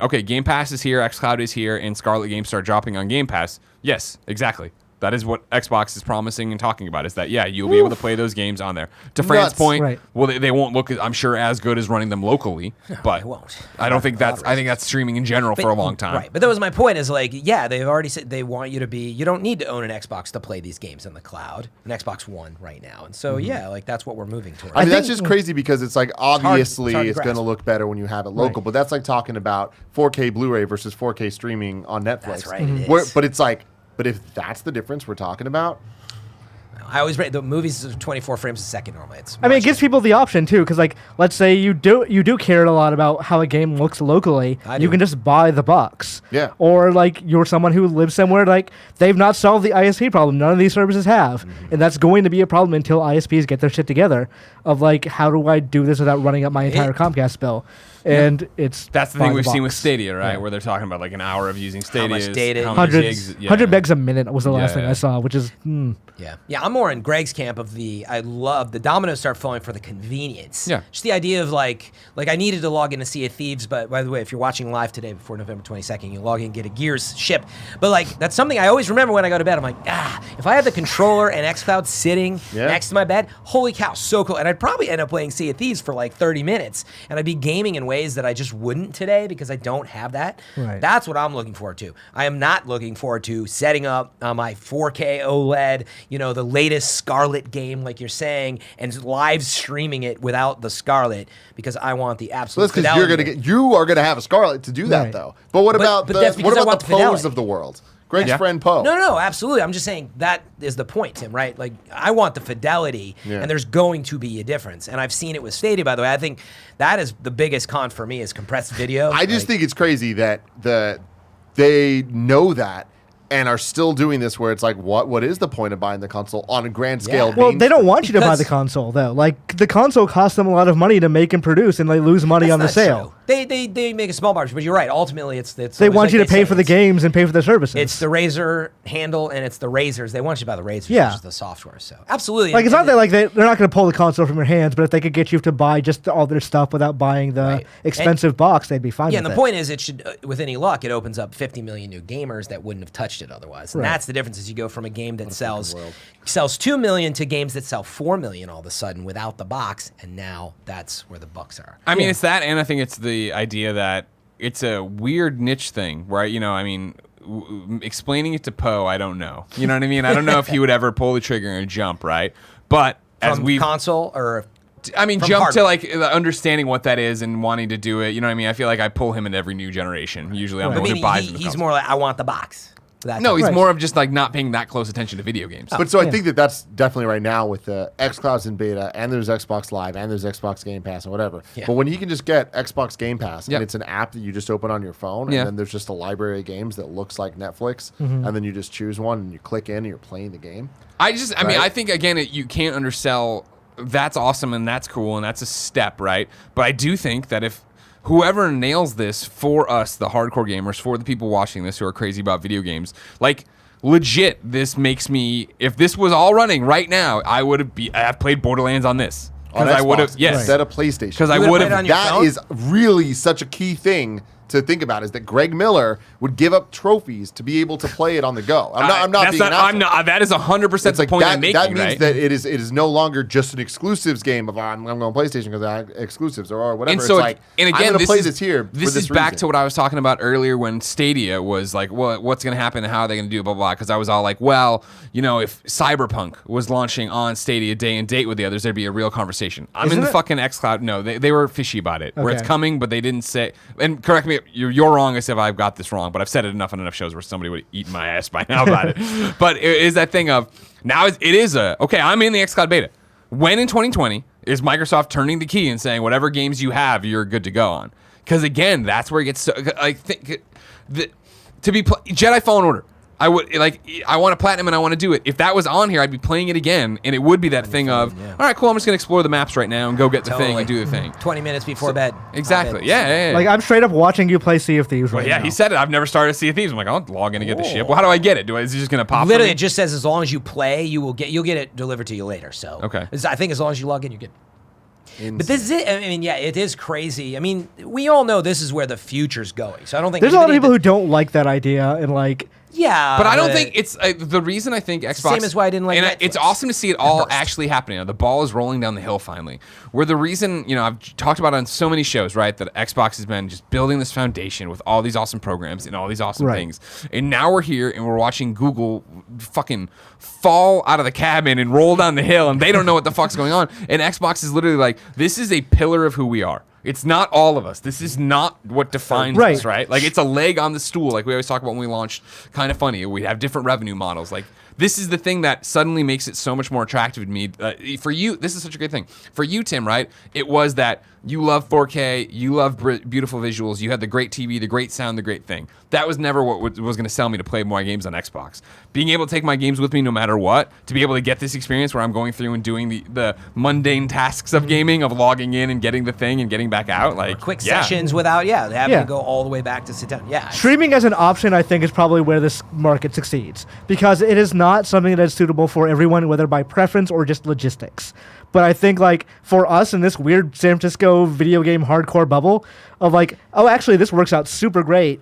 okay, Game Pass is here, xCloud is here, and Scarlet games start dropping on Game Pass. Yes, exactly. That is what Xbox is promising and talking about. Is that you'll be able to play those games on there. To Fran's point, Right. well, they won't look, I'm sure, as good as running them locally, but they won't. I don't think that's. I think that's streaming in general for a long time. Right, but that was my point. Is like, they've already said they want you to be. You don't need to own an Xbox to play these games in the cloud. An Xbox One right now, and so like that's what we're moving towards. I mean, that's just crazy because it's like obviously hard to it's going to grasp. look better when you have it local, but that's like talking about 4K Blu-ray versus 4K streaming on Netflix. That's right, it is. But it's like, but if that's the difference we're talking about, I always rate the movies are 24 frames a second normally. I mean, it gives people the option too, because like, let's say you do care a lot about how a game looks locally. I You do. can just buy the box. Yeah. Or like you're someone who lives somewhere like they've not solved the ISP problem. None of these services have, and that's going to be a problem until ISPs get their shit together. Of like, how do I do this without running up my entire Comcast bill? And it's That's the buy thing we've seen with box. Stadia, right? Yeah. Where they're talking about like an hour of using Stadia. much data- how many 100 gigs, 100 megs a minute was the last thing Yeah. I saw, which is Yeah, I'm more in Greg's camp of I love the dominoes start falling for the convenience. Yeah. Just the idea of like I needed to log into Sea of Thieves, but by the way, if you're watching live today before November 22nd, you log in and get a Gears ship. But like, that's something I always remember when I go to bed. I'm like, if I had the controller and xCloud sitting next to my bed, holy cow, so cool. And I'd probably end up playing Sea of Thieves for like 30 minutes, and I'd be gaming in ways that I just wouldn't today because I don't have that. Right. That's what I'm looking forward to. I am not looking forward to setting up my 4K OLED, the latest Scarlet game, like you're saying, and live streaming it without the Scarlet because I want the so absolute that's because fidelity. you are gonna have a Scarlet to do that Right. though. But what about but that's what because I about want the the Poes fidelity. of the world? Greg's Yeah. friend Poe. No, absolutely. I'm just saying that is the point, Tim, right? Like, I want the fidelity, and there's going to be a difference. And I've seen it with Stadia, by the way. I think that is the biggest con for me is compressed video. I just think it's crazy that they know that and are still doing this where it's like, what is the point of buying the console on a grand scale? Yeah. well, they don't want you to buy Because- the console though. Like the console costs them a lot of money to make and produce, and they lose money That's on the not sale. true. They make a small margin, but you're right. Ultimately, it's They always want like you to they pay say, for the it's- games and pay for the services. It's the Razer handle and it's the Razers. They want you to buy the Razers, Yeah. which is the software. So absolutely. like it's And- not that like they're not going to pull the console from your hands, but if they could get you to buy just all their stuff without buying the Right. expensive box, they'd be fine. Yeah, with and the it. point is, it should, with any luck, it opens up 50 million new gamers that wouldn't have touched it otherwise. And Right. that's the difference. Is you go from a game that sells 2 million to games that sell 4 million all of a sudden without the box, and now that's where the bucks are. I mean, it's that, and I think it's the idea that it's a weird niche thing where, explaining it to Poe, I don't know. You know what I mean? I don't know if he would ever pull the trigger and jump, right? But as From we console or from from jump to hardware. like understanding what that is and wanting to do it. You know what I mean? I feel like I pull him in every new generation. Usually, I'm I the one mean, who buys he's the more like, I want the box. That No, type he's of- Right. more of just like not paying that close attention to video games. But so I Yeah. think that's definitely right now with the xCloud's in beta, and there's Xbox Live, and there's Xbox Game Pass, and whatever. Yeah. But when he can just get Xbox Game Pass, Yep. and it's an app that you just open on your phone, Yeah. and then there's just a library of games that looks like Netflix, Mm-hmm. and then you just choose one, and you click in, and you're playing the game. I mean, Right. I think again, you can't undersell. That's awesome and that's cool and that's a step, right? But I do think that if whoever nails this for us, the hardcore gamers, for the people watching this who are crazy about video games, like legit, this makes me. If this was all running right now, I've played Borderlands on this On because I would have. Xbox Yes, instead of PlayStation. because I You would've would played have. on your That phone? is really such a key thing to think about, is that Greg Miller would give up trophies to be able to play it on the go. I'm not That's being an I'm asshole. not. That is 100% It's the like point that, I'm making. that means right? that it is no longer just an exclusives game of I'm going PlayStation because I have exclusives or whatever. And so, it's like and again, I'm going to this play is, this here. This for this is back reason. to what I was talking about earlier when Stadia was like, well, what's going to happen and how are they going to do it, blah, blah, blah. Because I was all like, well, if Cyberpunk was launching on Stadia day and date with the others, there'd be a real conversation. I'm Isn't in the it? fucking xCloud. No, they were fishy about it. Where it's Okay. coming, but they didn't say. And correct me, you're wrong if I've got this wrong, but I've said it enough on enough shows where somebody would have eaten my ass by now about it. But it is that thing of now it is okay, I'm in the xCloud beta. When in 2020 is Microsoft turning the key and saying whatever games you have, you're good to go on? Because again, that's where it gets so. I think Jedi Fallen Order. I want to platinum and I want to do it. If that was on here, I'd be playing it again, and it would be that thing of, all right, cool, I'm just gonna explore the maps right now and go get the thing and do the thing. 20 minutes before bed. Exactly. Yeah. Like I'm straight up watching you play Sea of Thieves Well, right yeah, now. he said it. I've never started Sea of Thieves. I'm like, I'll log in and get the ship. Well, how do I get it? Is it just gonna pop? Literally, for it me? just says as long as you play, you'll get it delivered to you later. So Okay. I think as long as you log in, you're good. But this is it. I mean, yeah, it is crazy. I mean, we all know this is where the future's going. So I don't think There's a lot of anybody people who don't like that idea and like. Yeah, But I don't think it's the reason I think Xbox. same as why I didn't like and Netflix it's awesome to see it all first. actually happening. The ball is rolling down the hill finally. Where the reason, I've talked about on so many shows, right, that Xbox has been just building this foundation with all these awesome programs and all these awesome Right. things. And now we're here and we're watching Google fucking fall out of the cabin and roll down the hill, and they don't know what the fuck's going on. And Xbox is literally like, this is a pillar of who we are. It's not all of us. This is not what defines Right. us, right? Like, it's a leg on the stool, like we always talk about when we launched Kind of Funny. We have different revenue models. Like, this is the thing that suddenly makes it so much more attractive to me. For you, this is such a great thing. For you, Tim, right? It was that you love 4K, you love beautiful visuals, you had the great TV, the great sound, the great thing. That was never what was going to sell me to play more games on Xbox. Being able to take my games with me no matter what, to be able to get this experience where I'm going through and doing the mundane tasks of gaming, of logging in and getting the thing and getting back out. Like, quick yeah. sessions without having Yeah. to go all the way back to sit down. Yeah, Streaming as an option, I think, is probably where this market succeeds because it is not something that is suitable for everyone, whether by preference or just logistics. But I think, like, for us in this weird San Francisco video game hardcore bubble of like, oh, actually, this works out super great.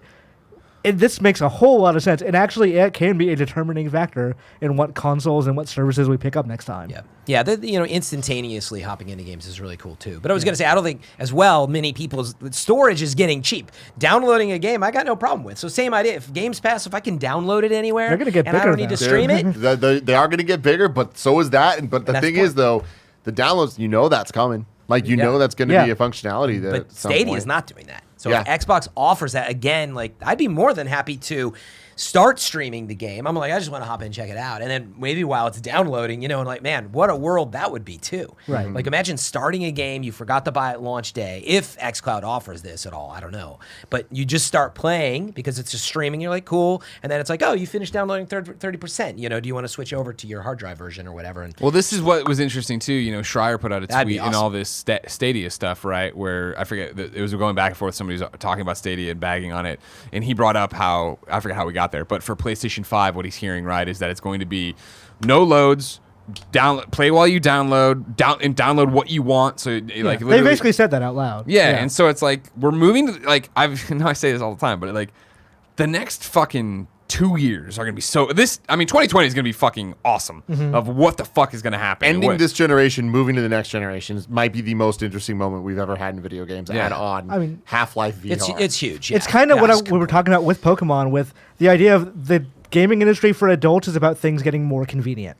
This makes a whole lot of sense. And actually, it can be a determining factor in what consoles and what services we pick up next time. Yeah. Instantaneously hopping into games is really cool too. But I was going to say, I don't think as well many people's storage is getting cheap. Downloading a game, I got no problem with. So same idea. If Games Pass, if I can download it anywhere, They're gonna get and I bigger don't need now. to stream it. They are going to get bigger, but so is that. But the That's thing the is, though, the downloads, that's coming. Like, that's going to be a functionality that. But Stadia is not doing that. So Yeah. if Xbox offers that again, like I'd be more than happy to start streaming the game. I'm like, I just want to hop in and check it out. And then maybe while it's downloading, and like, man, what a world that would be too. Right. Like imagine starting a game you forgot to buy at launch day, if xCloud offers this at all, I don't know. But you just start playing because it's just streaming, you're like, cool. And then it's like, oh, you finished downloading 30%. Do you want to switch over to your hard drive version or whatever? And Well, this is what was interesting too. Schreier put out a That'd be tweet and awesome. all this Stadia stuff, right? Where I forget, it was going back and forth. Somebody was talking about Stadia and bagging on it, and he brought up how I forget how we got there, but for PlayStation 5, what he's hearing, right, is that it's going to be no loads. Play while you download what you want. So like They literally, basically said that out loud. yeah. And so it's like we're moving to like I say this all the time, but like the next fucking 2 years are gonna be 2020 is gonna be fucking awesome of what the fuck is gonna happen. Ending What- this generation, moving to the next generation might be the most interesting moment we've ever had in video games. Yeah. Add on, I mean, Half-Life VR. it's huge. It's yeah. kind of Yeah, what it's we were talking about with Pokemon, with the idea of the gaming industry for adults is about things getting more convenient.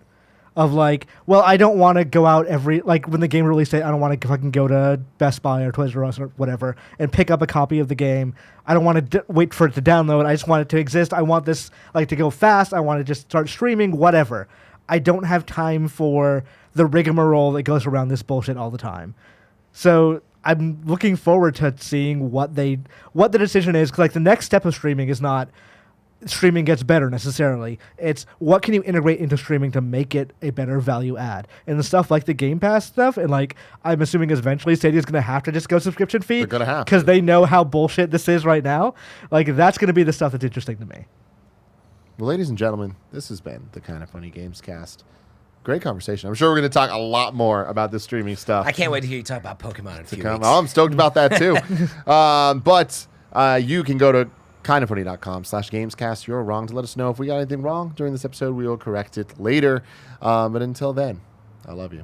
Of like, well, I don't want to go out when the game release date, I don't want to fucking go to Best Buy or Toys R Us or whatever and pick up a copy of the game. I don't want to wait for it to download. I just want it to exist. I want this to go fast. I want to just start streaming, whatever. I don't have time for the rigmarole that goes around this bullshit all the time. So I'm looking forward to seeing what the decision is. 'Cause the next step of streaming is not streaming gets better necessarily. It's what can you integrate into streaming to make it a better value add. And the stuff like the Game Pass stuff, and I'm assuming eventually Stadia's going to have to just go subscription fee. They're gonna have because to. they know how bullshit this is right now. That's going to be the stuff that's interesting to me. Well, ladies and gentlemen, this has been the Kind of Funny Games cast. Great conversation. I'm sure we're going to talk a lot more about this streaming stuff. I can't wait to hear you talk about Pokemon in a few weeks. Oh, I'm stoked about that too. But you can go to kindoffunny.com/gamescast. You're wrong to let us know if we got anything wrong during this episode. We will correct it later. But until then, I love you.